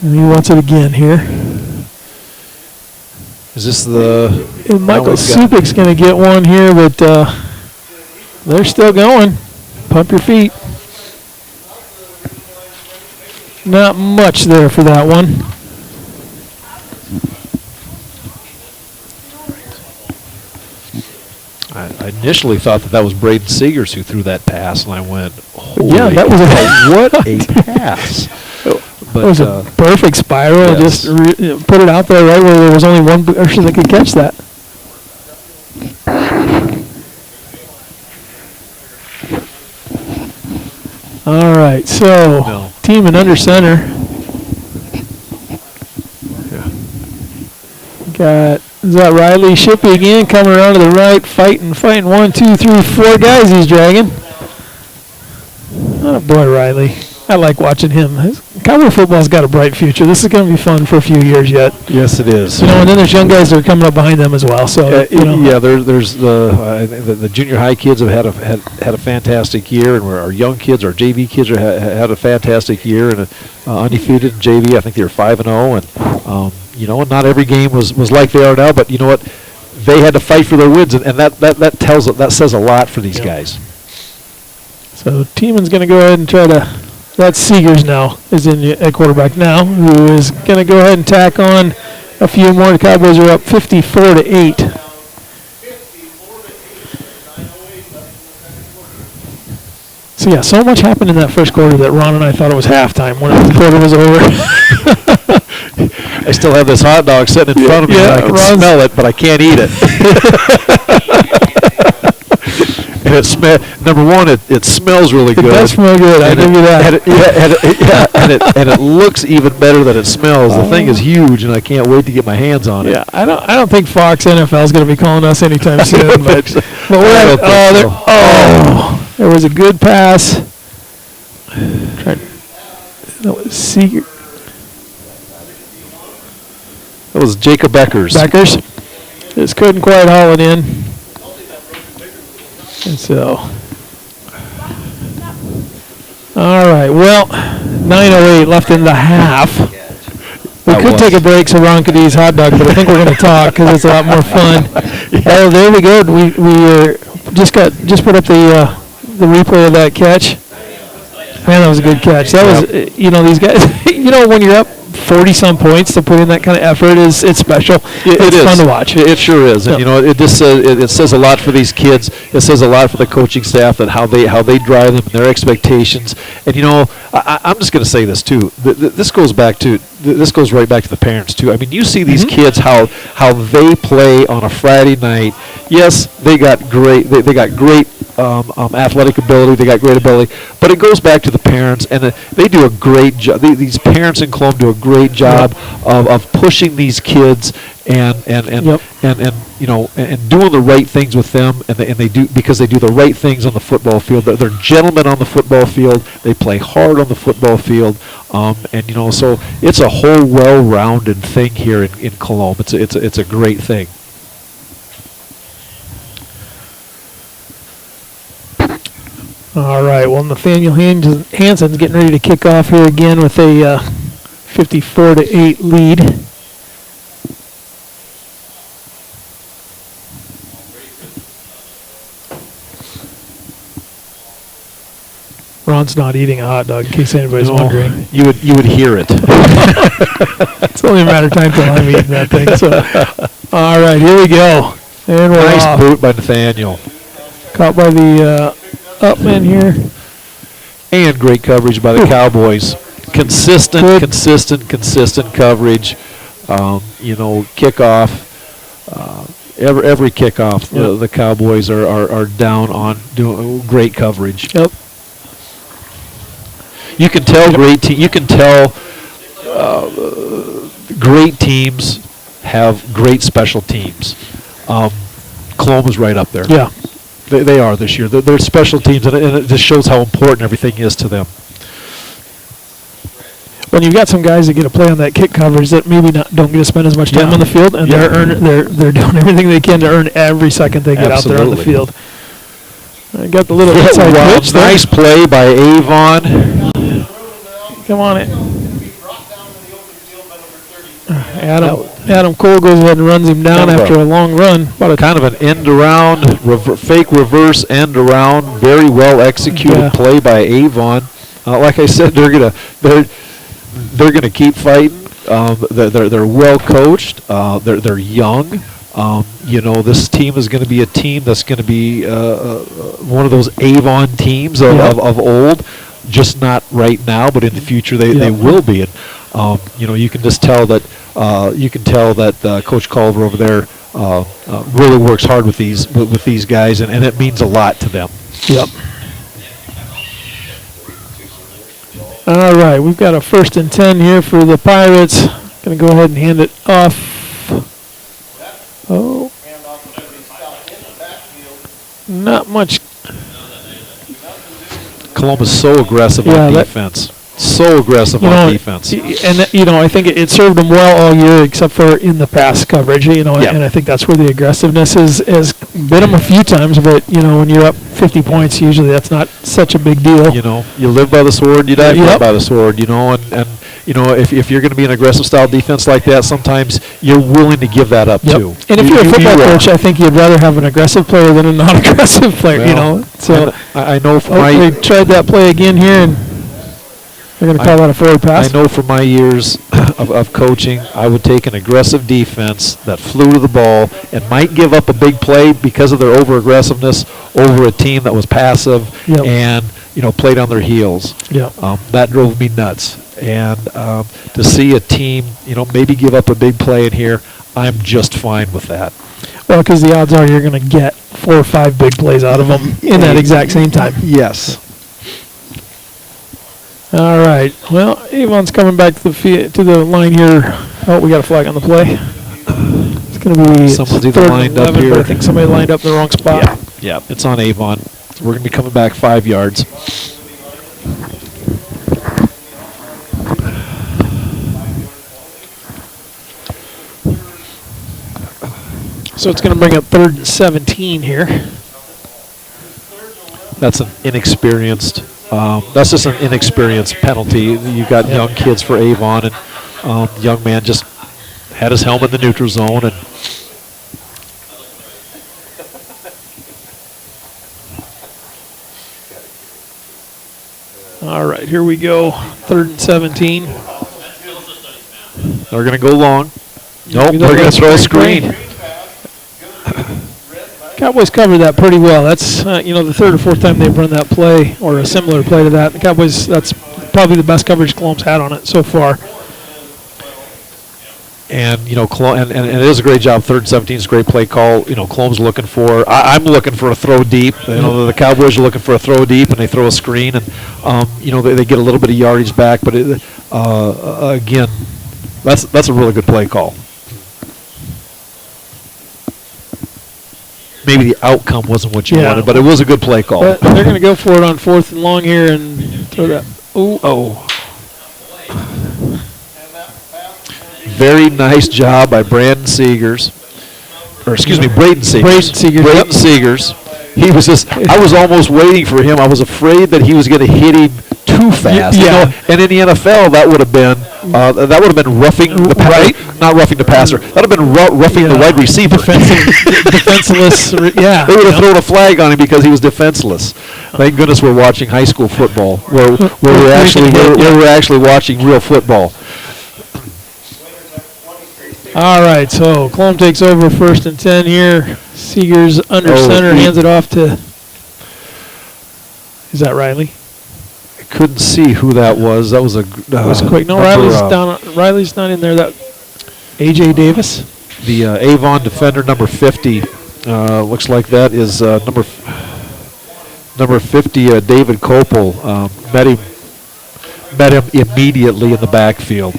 And he wants it again here. Is this the... And Michael Supik's going to get one here, but they're still going. Pump your feet. Not much there for that one. I initially thought that was Braden Seegers who threw that pass, and I went, holy that was what a pass. But, it was a perfect spiral. Yes. Just put it out there right where there was only one person that could catch that. All right, so Teeman under center. Is that Riley Shippey again coming around to the right, fighting. 1, 2, 3, 4 guys he's dragging. Oh boy, Riley. I like watching him. Cowboy football's got a bright future. This is going to be fun for a few years yet. Yes, it is. And then there's young guys that are coming up behind them as well. So there's the junior high kids have had a fantastic year, and our young kids, our JV kids, had a fantastic year, and undefeated in JV. I think they were 5-0, and not every game was like they are now. But you know what? They had to fight for their wins, and that says a lot for these guys. So Teeman's going to go ahead and try to. That's Seegers now is in at quarterback now, who is going to go ahead and tack on a few more. The Cowboys are up 54-8. So yeah, so much happened in that first quarter that Ron and I thought it was halftime when the quarter was over. I still have this hot dog sitting in front of me, and I can smell it, but I can't eat it. And number one, it smells really good. It does smell good. I give you that. And it looks even better than it smells. The thing is huge, and I can't wait to get my hands on it. Yeah, I don't think Fox NFL is going to be calling us anytime soon. But we're there was a good pass. That was Seeger. That was Jacob Beckers. Just couldn't quite haul it in. And so, all right, well, 9:08 left in the half. We could take a break so Ron could eat his hot dog, but I think we're going to talk because it's a lot more fun. Oh, there we go. We just put up the replay of that catch. Man, that was a good catch. That was, these guys, when you're up 40-some points to put in that kind of effort it's special. It's fun to watch. It sure is. And it just says a lot for these kids. It says a lot for the coaching staff and how they drive them and their expectations. And I'm just going to say this too. This goes right back to the parents too. I mean, you see these kids how they play on a Friday night. Yes, they got great. They got great athletic ability. They got great ability. But it goes back to the parents, and they do a great job. These parents in Colome do a great job of pushing these kids and doing the right things with them, and they do because they do the right things on the football field. They're gentlemen on the football field. They play hard on the football field, so it's a whole well-rounded thing here in Colome. It's a great thing. All right, well, Nathaniel Hansen's getting ready to kick off here again with a 54-8 lead. Ron's not eating a hot dog, in case anybody's wondering. You would hear it. It's only a matter of time till I'm eating that thing. So, all right, here we go. And we're nice off. boot by Nathaniel. Caught by the Upman here. And great coverage by the Cowboys. consistent coverage. Kickoff. Every kickoff, the Cowboys are down on doing great coverage. Yep. You can tell great teams have great special teams. Colome is right up there. Yeah. They are this year. They're special teams, and it just shows how important everything is to them. When you've got some guys that get to play on that kick coverage that maybe don't get to spend as much time on the field, and they're doing everything they can to earn every second they get out there on the field. I got the little inside pitch there. Nice play by Avon. Come on, Adam Cole goes ahead and runs him down after a long run. Kind of an end around, fake reverse end around. Very well executed play by Avon. Like I said, they're gonna keep fighting. They're well coached. They're young. This team is going to be a team that's going to be one of those Avon teams of old. Just not right now, but in the future they will be. And you can just tell that Coach Culver over there really works hard with these guys, and it means a lot to them. Yep. All right, we've got a 1st and 10 here for the Pirates. Going to go ahead and hand it off. Oh. Not much. Colome is so aggressive on defense. So aggressive on defense. And I think it served them well all year except for in the pass coverage, and I think that's where the aggressiveness has bit them a few times, but, when you're up 50 points, usually that's not such a big deal. You live by the sword, you die by the sword, and if you're going to be an aggressive style defense like that, sometimes you're willing to give that up too. And if you're a football coach, I think you'd rather have an aggressive player than a non-aggressive player, So I know they tried that play again here, and they're going to call that a forward pass. I know from my years of coaching, I would take an aggressive defense that flew to the ball and might give up a big play because of their over-aggressiveness over a team that was passive and played on their heels. That drove me nuts. And to see a team, maybe give up a big play in here, I'm just fine with that. Well, because the odds are you're going to get 4 or 5 big plays out of them in that exact same time. Yes. All right. Well, Avon's coming back to the line here. Oh, we got a flag on the play. It's going to be someone's either lined 11, up here. But I think somebody lined up in the wrong spot. Yeah. It's on Avon. So we're going to be coming back 5 yards. So it's going to bring up 3rd and 17 here. That's an inexperienced. That's just an inexperienced penalty. You got young kids for Avon, and young man just had his helmet in the neutral zone, and all right, here we go. 3rd and 17. They're going to go long. Nope, they're going to throw a screen. Cowboys covered that pretty well. That's the 3rd or 4th time they've run that play or a similar play to that. The Cowboys, that's probably the best coverage Colome's had on it so far. And and it is a great job. 3rd and 17 is a great play call. Colome's looking for. I'm looking for a throw deep. The Cowboys are looking for a throw deep, and they throw a screen, and they get a little bit of yardage back. But again, that's a really good play call. Maybe the outcome wasn't what you wanted, but it was a good play call. But they're going to go for it on 4th and long here and throw that. Oh. Very nice job by Braden Seegers. Braden Seegers. He was I was almost waiting for him. I was afraid that he was going to hit him too fast. And in the NFL, that would have been roughing the passer, not roughing the passer. That would have been roughing the wide receiver. Defenseless. Yeah. They would have thrown a flag on him because he was defenseless. Thank goodness we're watching high school football, where we're actually watching real football. All right, so Colome takes over 1st and 10 here. Seegers under center, hands it off to. Is that Riley? couldn't see who that was. That was a That was quick. No, Riley's not in there. That A.J. Davis. The Avon defender, number 50. Looks like that is number 50, David Kopel. Met him immediately in the backfield.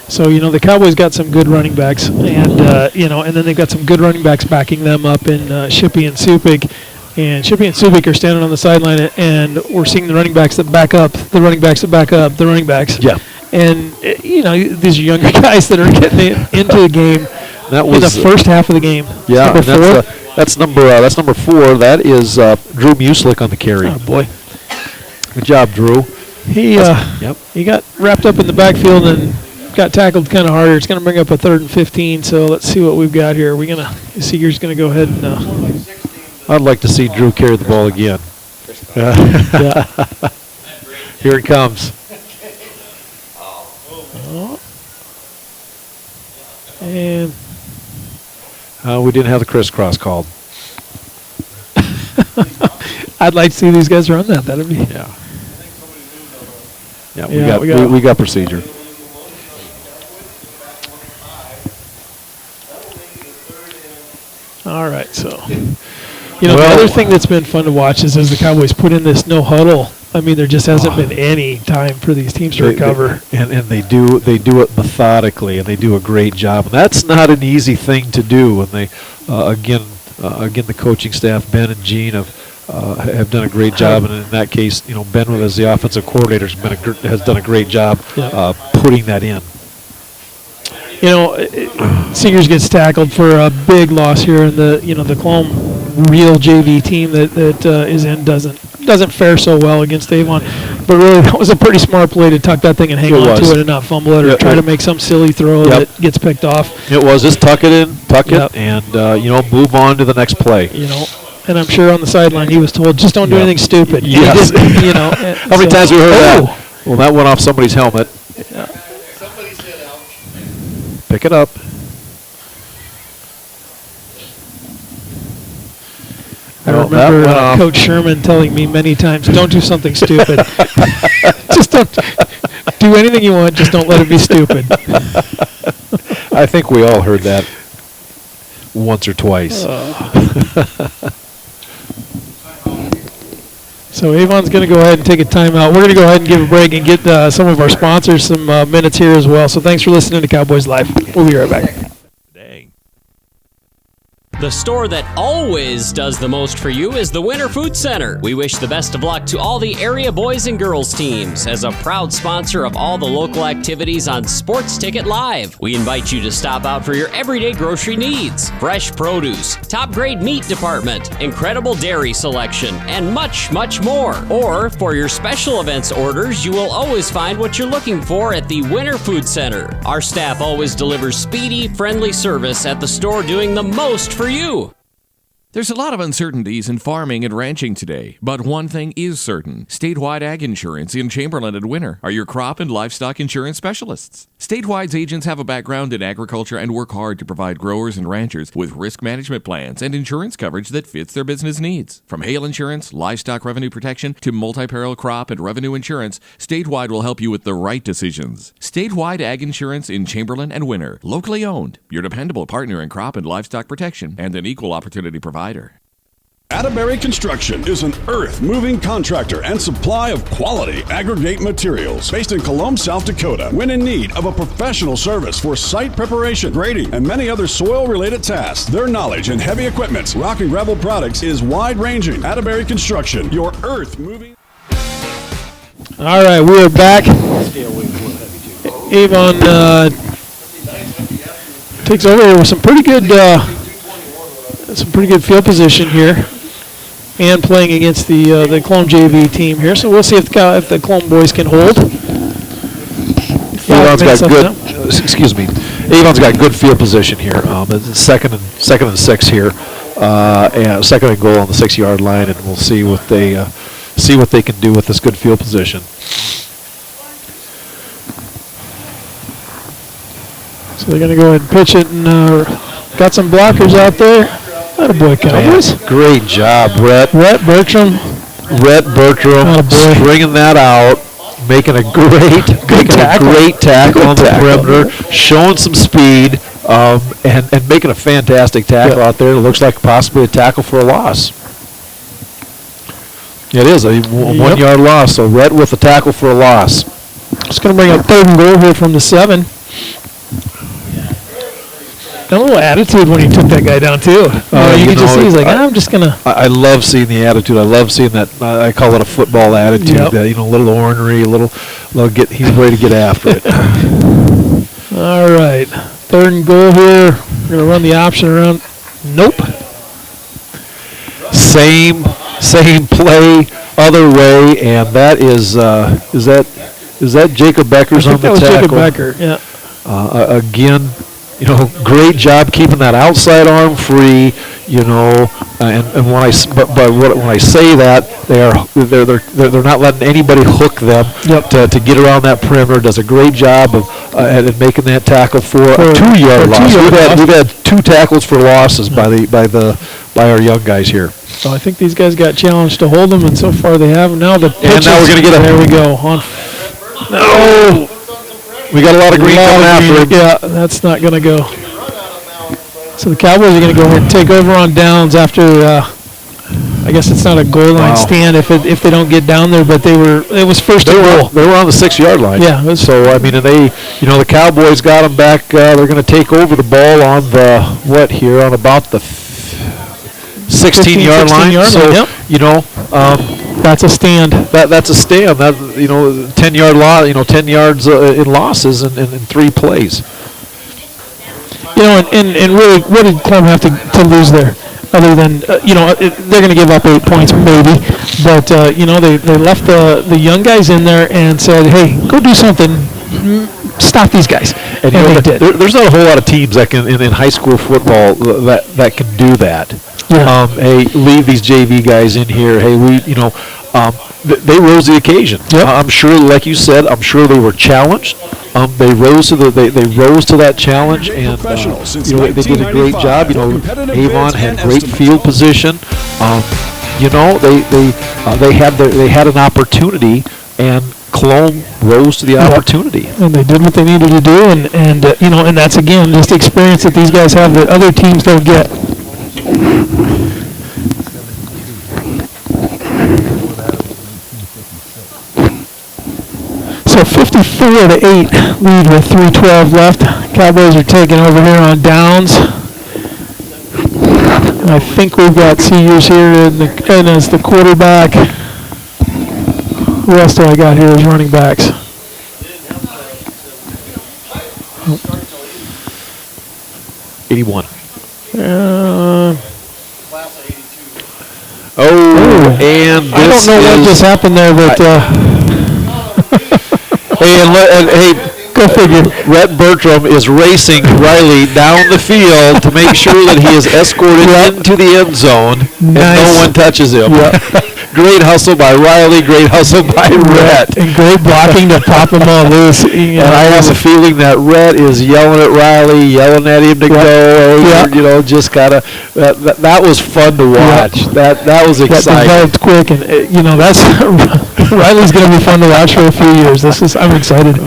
So, the Cowboys got some good running backs, and, and then they've got some good running backs backing them up in Shippey and Supik. And Shippey and Supik are standing on the sideline, and we're seeing the running backs that back up, the running backs that back up, the running backs. Yeah. And, these are younger guys that are getting into the game That was in the first half of the game. Yeah, That's number 4. That's number 4. That is Drew Muslick on the carry. Oh, boy. Good job, Drew. He got wrapped up in the backfield and got tackled kind of harder. It's going to bring up a 3rd and 15, so let's see what we've got here. Seeger's going to go ahead and... I'd like to see Drew carry the ball again. Yeah. Here it comes. And... we didn't have the crisscross called. I'd like to see these guys run that. That'd be... Yeah, we got procedure. All right, so the other thing that's been fun to watch is as the Cowboys put in this no huddle. I mean, there just hasn't been any time for these teams to recover, and they do it methodically, and they do a great job. And that's not an easy thing to do. And they again the coaching staff, Ben and Gene have done a great job. And in that case, Ben as the offensive coordinator has done a great job putting that in. Seegers gets tackled for a big loss here, and the Colome real JV team that is in doesn't fare so well against Avon. But really, that was a pretty smart play to tuck that thing and hang on to it and not fumble it or try to make some silly throw that gets picked off. It was just tuck it, and move on to the next play. And I'm sure on the sideline he was told, just don't do anything stupid. Yes. How many times have we heard that? Well, that went off somebody's helmet. Yeah. Pick it up. I remember Coach Sherman telling me many times, don't do something stupid. Just don't do anything you want, just don't let it be stupid. I think we all heard that once or twice. So Avon's going to go ahead and take a timeout. We're going to go ahead and give a break and get some of our sponsors some minutes here as well. So thanks for listening to Cowboys Live. We'll be right back. The store that always does the most for you is the Winter Food Center. We wish the best of luck to all the area boys and girls teams. As a proud sponsor of all the local activities on Sports Ticket Live, we invite you to stop out for your everyday grocery needs. Fresh produce, top grade meat department, incredible dairy selection, and much, much more. Or for your special events orders, you will always find what you're looking for at the Winter Food Center. Our staff always delivers speedy, friendly service at the store, doing the most for you. There's a lot of uncertainties in farming and ranching today, but one thing is certain. Statewide Ag Insurance in Chamberlain and Winter are your crop and livestock insurance specialists. Statewide's agents have a background in agriculture and work hard to provide growers and ranchers with risk management plans and insurance coverage that fits their business needs. From hail insurance, livestock revenue protection, to multi-peril crop and revenue insurance, Statewide will help you with the right decisions. Statewide Ag Insurance in Chamberlain and Winter, locally owned, your dependable partner in crop and livestock protection, and an equal opportunity provider. Atterbury Construction is an earth-moving contractor and supply of quality aggregate materials based in Colome, South Dakota. When in need of a professional service for site preparation, grading, and many other soil-related tasks, their knowledge in heavy equipment, rock and gravel products is wide-ranging. Atterbury Construction, your earth-moving... All right, we are back. Avon takes over here with some pretty good field position here, and playing against the Colome JV team here. So we'll see if the Colome boys can hold. Avon's got good. Avon's got good field position here. It's second and 6 here, and second and goal on the 6-yard line, and we'll see what they can do with this good field position. So they're going to go ahead and pitch it, and got some blockers out there. Attaboy, Cowboys. Great job, Rhett. Rhett Bertram. Stringing that out, making a great tackle on the perimeter, showing some speed, and making a fantastic tackle out there. It looks like possibly a tackle for a loss. It is a 1 yard loss, so Rhett with a tackle for a loss. It's going to bring up 3rd and goal here from the 7. Got a little attitude when he took that guy down, too. You could just see he's like, I'm just going to. I love seeing the attitude. I love seeing that. I call it a football attitude. That, a little ornery, he's ready to get after it. All right. 3rd and goal here. We're going to run the option around. Nope. Same play, other way, and that is that Jacob Becker's on the tackle? That was Jacob Becker, yeah. Again, great job keeping that outside arm free. And when I say that, they're not letting anybody hook them to get around that perimeter. Does a great job of at making that tackle for a 2 yard loss. We've had 2 tackles for losses by our young guys here. So I think these guys got challenged to hold them, and so far they have. Now the pitches. And now we're going to get There we go. No! We got a lot of green coming after him. Yeah, that's not going to go. So the Cowboys are going to go ahead and take over on downs after, I guess it's not a goal line stand if they don't get down there, but it was first and goal. They were on the 6 yard line. Yeah. So, and the Cowboys got them back. They're going to take over the ball on on about the 16 yard line. That's a stand. That's a stand. 10 yard loss. 10 yards in losses in 3 plays. And really, what did Colome have to lose there? Other than they're going to give up 8 points maybe, but they left the young guys in there and said, hey, go do something. Stop these guys. And they did. There's not a whole lot of teams that can in high school football that can do that. Yeah. Hey, leave these JV guys in here. Hey, they rose the occasion. Yep. I'm sure, like you said, they were challenged. They rose to that challenge, and they did a great job. Avon had great field position. They had an opportunity, and Colome rose to the opportunity. And they did what they needed to do, and that's again just the experience that these guys have that other teams don't get. So 54-8 lead with 3:12 left. Cowboys are taking over here on downs. I think we've got seniors here and as the quarterback. Who else do I got here as running backs? Oh. 81. And I don't know what just happened there, but hey, go figure. Rhett Bertram is racing Riley down the field to make sure that he is escorted into the end zone and no one touches him. Great hustle by Riley, great hustle by Rhett. And great blocking to pop him all loose. And I have a feeling that Rhett is yelling at Riley, yelling at him to go. Just gotta. That was fun to watch. That was exciting. That developed quick, and that's Riley's gonna be fun to watch for a few years. I'm excited.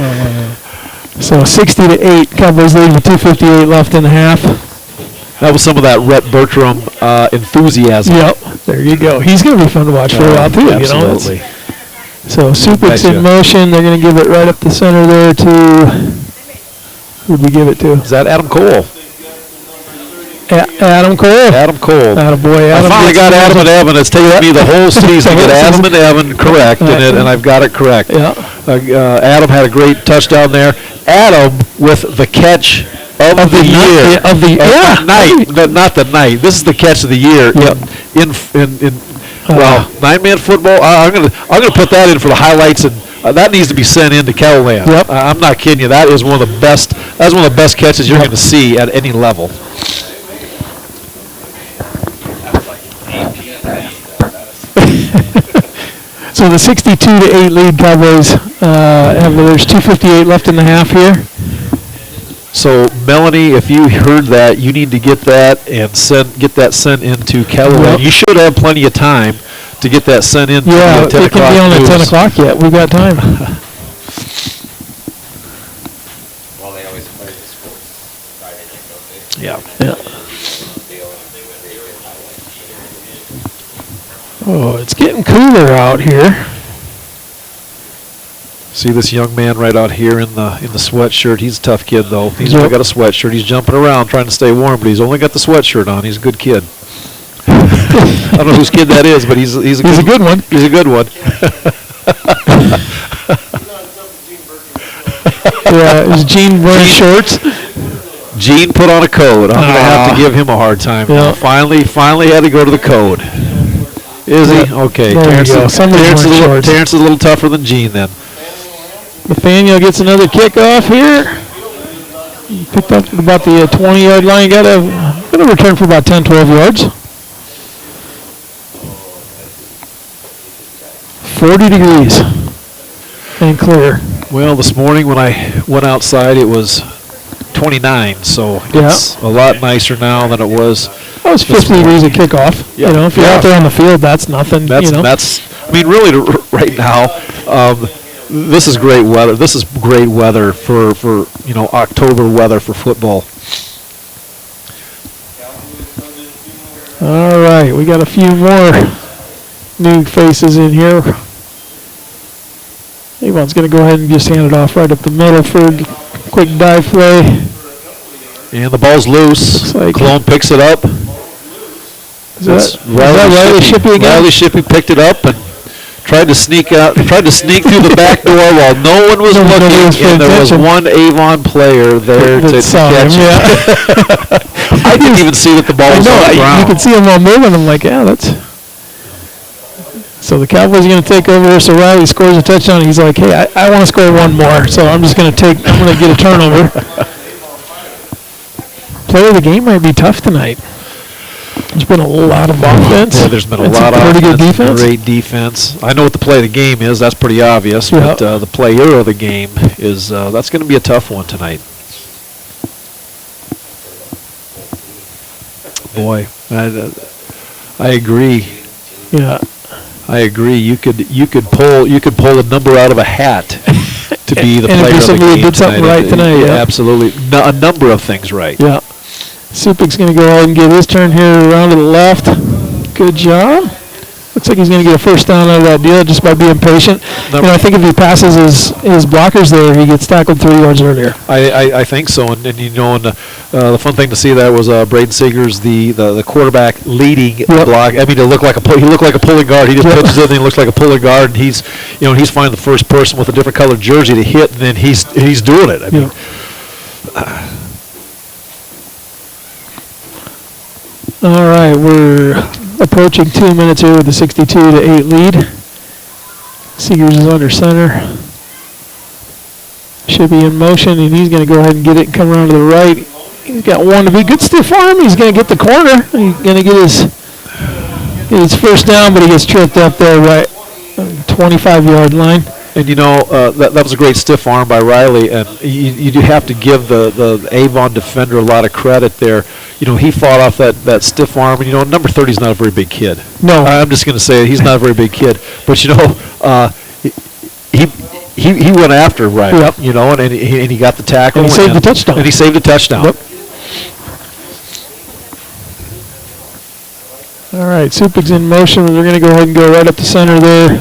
So 60-8, Cowboys lead with 2:58 left in the half. That was some of that Rhett Bertram enthusiasm. Yep, there you go. He's going to be fun to watch for a while, too. Absolutely. So Supic's in motion. They're going to give it right up the center there to... Who'd we give it to? Is that Adam Cole? Adam Cole. Adam Cole. Attaboy. I finally got Adam and Evan. It's taken me the whole season to get Adam and Evan correct, and I've got it correct. Yeah. Adam had a great touchdown there. Adam with the catch of the year. Not the night. This is the catch of the year. In 9-man football. I'm gonna put that in for the highlights, and that needs to be sent in to Kettleland. Yep. I'm not kidding you. That is one of the best. That's one of the best catches you're going to see at any level. So the 62-8 lead Cowboys have. There's 2:58 left in the half here. So Melanie, if you heard that, you need to get that and get that sent into Callaway. Yep. You should have plenty of time to get that sent in. Yeah, to the 10 it can be on at 10 o'clock yet. We got time. Well, they always play the sports Friday night, don't they? Yeah. Oh, it's getting cooler out here. See this young man right out here in the sweatshirt. He's a tough kid, though. He's only got a sweatshirt. He's jumping around trying to stay warm, but he's only got the sweatshirt on. He's a good kid. I don't know whose kid that is, but he's a good one. He's a good one. Yeah, is Gene wearing shorts? Gene put on a code. I'm going to have to give him a hard time. Yeah. Finally had to go to the code. Is he? Okay. There you go. Terrence is a little tougher than Gene then. Nathaniel gets another kickoff here. Picked up about the 20-yard line. Got a return for about 10, 12 yards. 40 degrees and clear. Well, this morning when I went outside, it was 29, so it's a lot nicer now than it was. That was 50 degrees at kickoff. Yeah. You know, if you're out there on the field, that's nothing. That's I mean, really, right now, this is great weather. This is great weather for October weather for football. All right, we got a few more new faces in here. Avon's going to go ahead and just hand it off right up the middle for a quick dive play. And the ball's loose. Colome picks it up. Is that Riley Shippey again? Riley Shippey picked it up and tried to sneak through the back door while no one was looking, and there was one Avon player there to catch it. I didn't even see that the ball was on the ground. You could see him while moving. I'm like, yeah, that's... So the Cowboys are going to take over. So Riley scores a touchdown. He's like, hey, I want to score one more. So I'm just going to get a turnover. Player of the game might be tough tonight. There's been a lot of offense. Yeah, there's been a lot of pretty good defense. Great defense. I know what the play of the game is. That's pretty obvious. But the player of the game is that's going to be a tough one tonight. Boy, I agree. Yeah, I agree. You could pull a number out of a hat to be the player of the game. Did something right tonight. Yeah, absolutely. A number of things right. Yeah. Supik's going to go ahead and get his turn here around to the left. Good job. Looks like he's going to get a first down out of that deal just by being patient. I think if he passes his blockers there, he gets tackled 3 yards earlier. I think so. And the fun thing to see that was Braden Seegers, the quarterback leading block. I mean, he looked like a pulling guard. He just pitches it and he looks like a pulling guard. And he's finding the first person with a different colored jersey to hit, and then he's doing it. I mean. All right, we're approaching 2 minutes here with the 62-8 lead. Seegers is under center. Should be in motion, and he's going to go ahead and get it and come around to the right. He's got one to be good stiff arm. He's going to get the corner. He's going to get his first down, but he gets tripped up there right 25-yard line. And that was a great stiff arm by Riley, and you do have to give the Avon defender a lot of credit there. He fought off that stiff arm, and number 30 is not a very big kid. No, I'm just going to say he's not a very big kid, but he went after Riley, and he got the tackle, and he saved the touchdown. And he saved the touchdown. Yep. All right, Supik's in motion. They're going to go ahead and go right up the center there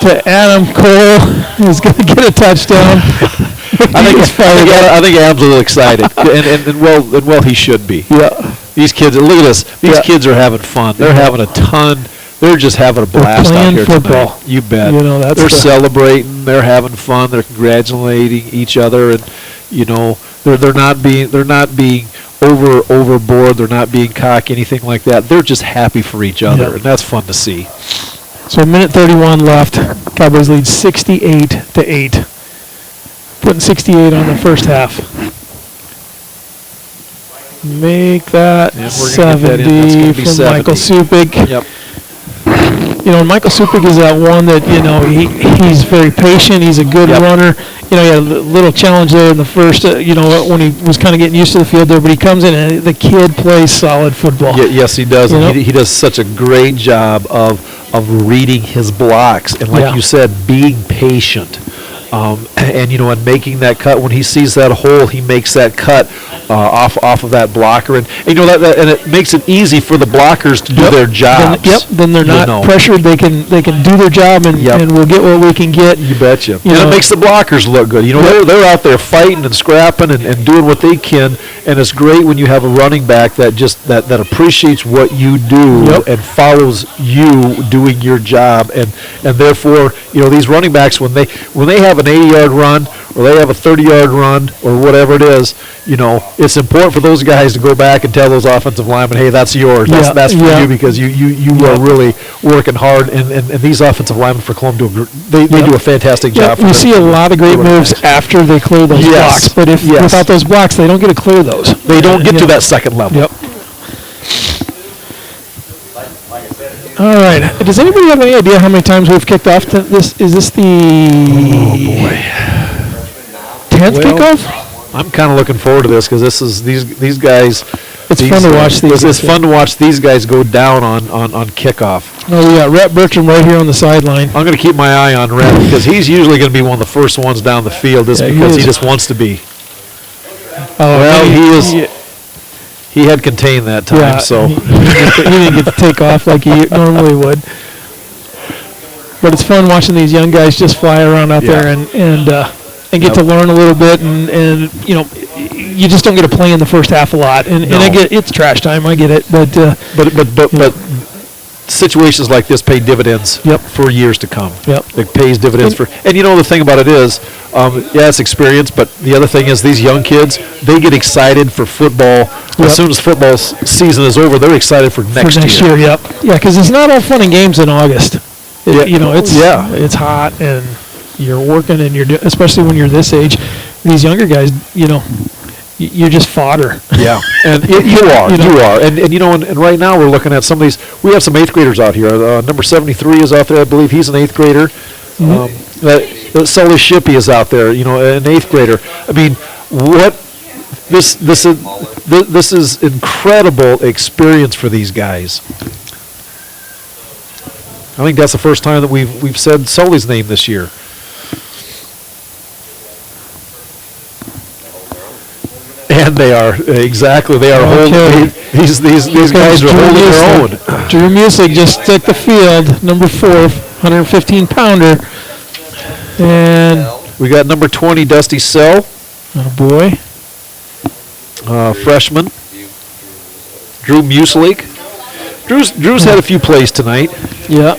to Adam Cole. He's going to get a touchdown. I think Adam's a little excited, and well he should be. Yeah. These kids, look at this. These kids are having fun. They're having a ton. They're just having a blast out here football tonight. You bet. They're celebrating. They're having fun. They're congratulating each other, and they're not being overboard. They're not being cocky, anything like that. They're just happy for each other, and that's fun to see. So a minute 31 left. Cowboys lead 68-8. Putting 68 on the first half. Make that 70 from 70. Michael Supik. Yep. Michael Supik is that one that, he's very patient. He's a good runner. he had a little challenge there in the first, when he was kind of getting used to the field there, but he comes in and the kid plays solid football. Yes, he does. And he does such a great job of reading his blocks and, like you said, being patient. And making that cut when he sees that hole, he makes that cut off of that blocker, and that and it makes it easy for the blockers to do their jobs. Then they're not pressured. They can do their job, and we'll get what we can get. You betcha. And it makes the blockers look good. They're out there fighting and scrapping and doing what they can, and it's great when you have a running back that just that appreciates what you do and follows you doing your job, and therefore these running backs when they have an 80-yard run or they have a 30-yard run or whatever it is, it's important for those guys to go back and tell those offensive linemen, hey, that's yours. That's for you because you are really working hard. And these offensive linemen for Colome do a fantastic job. We see a lot of great moves after they clear those blocks, but without those blocks, they don't get to clear those. They don't get to that second level. Yep. All right. Does anybody have any idea how many times we've kicked off this? Is this the 10th kickoff? I'm kind of looking forward to this because this is these guys. It's fun to watch these. It's fun to watch these guys go down on kickoff. Oh, we got Rhett Bertram right here on the sideline. I'm going to keep my eye on Rhett because he's usually going to be one of the first ones down the field just because he just wants to be. Oh, well, he is. He had contained that time, so he didn't get to take off like he normally would. But it's fun watching these young guys just fly around out there and get to learn a little bit, and you just don't get to play in the first half a lot, and I get it's trash time. I get it, but situations like this pay dividends for years to come. It pays dividends and the thing about it is, it's experience, but the other thing is these young kids, they get excited for football. As soon as football season is over, they're excited for next year. Yeah, because it's not all fun and games in August. It's hot and you're working and especially when you're this age. These younger guys, you're just fodder. Yeah, and you are. And right now we're looking at some of these. We have some 8th graders out here. Number 73 is out there, I believe. He's an 8th grader. Sully Shippey is out there. An 8th grader. I mean, what this is incredible experience for these guys. I think that's the first time that we've said Sully's name this year. And they are holding. These guys are holding their own. Drew Music just took the field. Number 4, 115-pounder, and we got number 20, Dusty Sell. Oh boy. Freshman. Drew Muslik. Drew's had a few plays tonight. Yeah.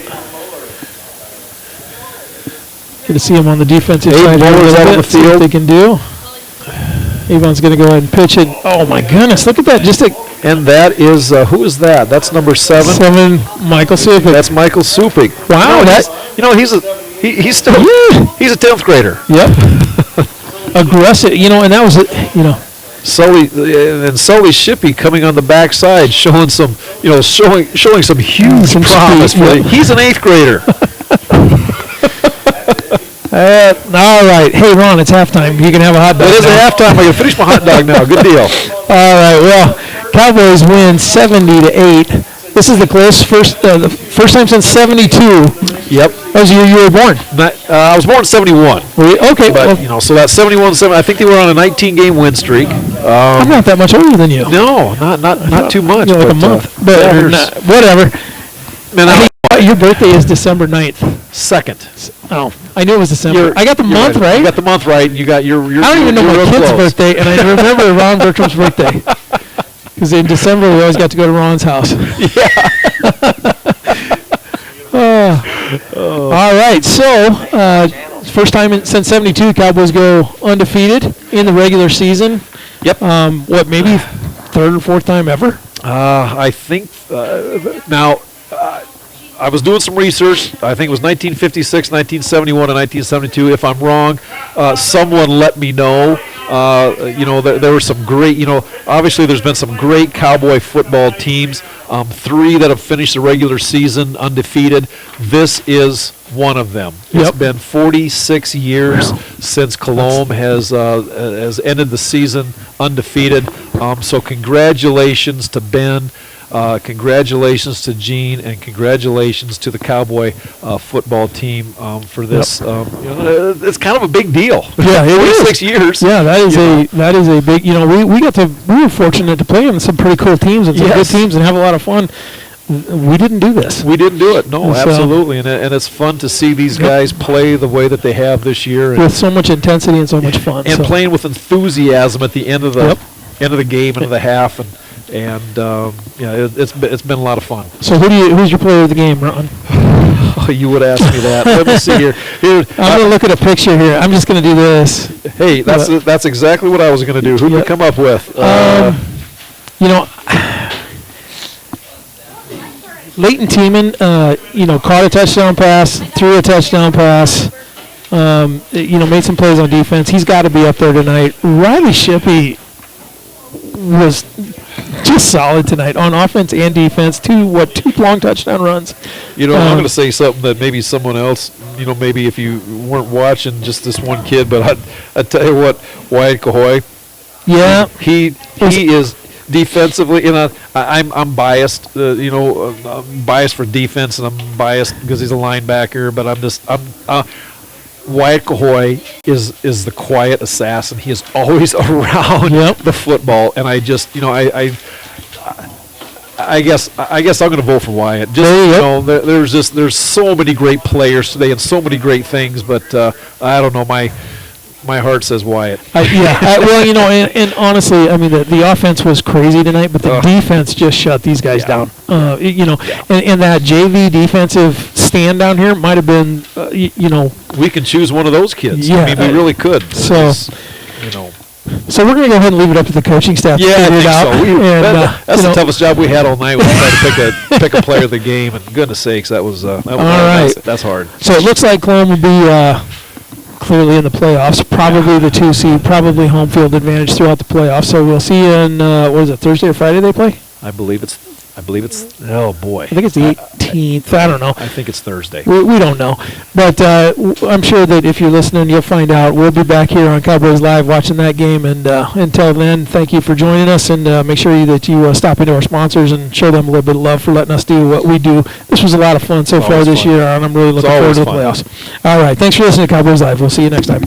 Good to see him on the defensive side. Bowlers out on the field. What they can do. Avon's going to go ahead and pitch it. Oh my goodness! Look at that! And that is who is that? That's number 7. 7, Michael Supik. That's Michael Supik. Wow! He's a 10th grader. Yep. Aggressive, and that was it. Sully Shippey coming on the backside, showing some huge promise. He's an 8th grader. All right. Hey, Ron, it's halftime. You can have a hot dog. It is halftime. I can finish my hot dog now. Good deal. All right. Well, Cowboys win 70-8. This is the the first time since '72. Yep. That was the year you were born. I was born in '71. Okay. But so that's 71-7. I think they were on a 19-game win streak. I'm not that much older than you. No, not too much. Like a month. But whatever. Man, your birthday is December 9th. 2nd. Oh, I knew it was December. I got the month right. You got the month right. You got your. I don't even know my kid's birthday, and I remember Ron Bertram's birthday. Because in December we always got to go to Ron's house. Yeah. All right. So first time since '72, Cowboys go undefeated in the regular season. Yep. Maybe third or fourth time ever? I think now. I was doing some research. I think it was 1956, 1971, and 1972. If I'm wrong, someone let me know. There were some great, obviously there's been some great Cowboy football teams. 3 that have finished the regular season undefeated. This is one of them. Yep. It's been 46 years since Colome has ended the season undefeated. So congratulations to Ben. Congratulations to Gene, and congratulations to the Cowboy football team for this. It's kind of a big deal. Yeah, it is. 46 years. Yeah, that is a big. We were fortunate to play in some pretty cool teams and some good teams and have a lot of fun. We didn't do this. We didn't do it. No, absolutely, and it's fun to see these guys play the way that they have this year, with so much intensity and so much fun, and playing with enthusiasm at the end of the game, end of the half, and it's been a lot of fun. So who's your player of the game, Ron? You would ask me that. Let me see here. I'm gonna look at a picture here. I'm just gonna do this. Hey, that's exactly what I was gonna do. Who did you come up with? Leighton Tiemann, caught a touchdown pass, threw a touchdown pass. Made some plays on defense. He's got to be up there tonight. Riley Shippey was just solid tonight on offense and defense. Two long touchdown runs. I'm going to say something that maybe someone else, maybe if you weren't watching just this one kid, but I'd tell you what, Wyatt Cahoy. Yeah, he is defensively. I'm biased. I'm biased for defense, and I'm biased because he's a linebacker. But Wyatt Cahoy is the quiet assassin. He is always around the football, and I just, I guess I'm going to vote for Wyatt. There's so many great players today and so many great things, but I don't know, my heart says Wyatt. And honestly, I mean, the offense was crazy tonight, but the defense just shut these guys down. And that JV defensive stand down here might have been, we can choose one of those kids. Yeah, I mean, we really could. So we're going to go ahead and leave it up to the coaching staff to figure it out. So. That's the toughest job we had all night. We tried to pick a player of the game, and goodness sakes, that was all right. That's hard. So it looks like Colome will be clearly in the playoffs, probably the 2 seed, probably home field advantage throughout the playoffs. So we'll see you in Thursday or Friday they play? I believe it's oh boy. I think it's the 18th. I don't know. I think it's Thursday. We don't know. But I'm sure that if you're listening, you'll find out. We'll be back here on Cowboys Live watching that game. And until then, thank you for joining us. And make sure that you stop into our sponsors and show them a little bit of love for letting us do what we do. This was a lot of fun so far this year, and I'm really looking forward to the playoffs. All right. Thanks for listening to Cowboys Live. We'll see you next time.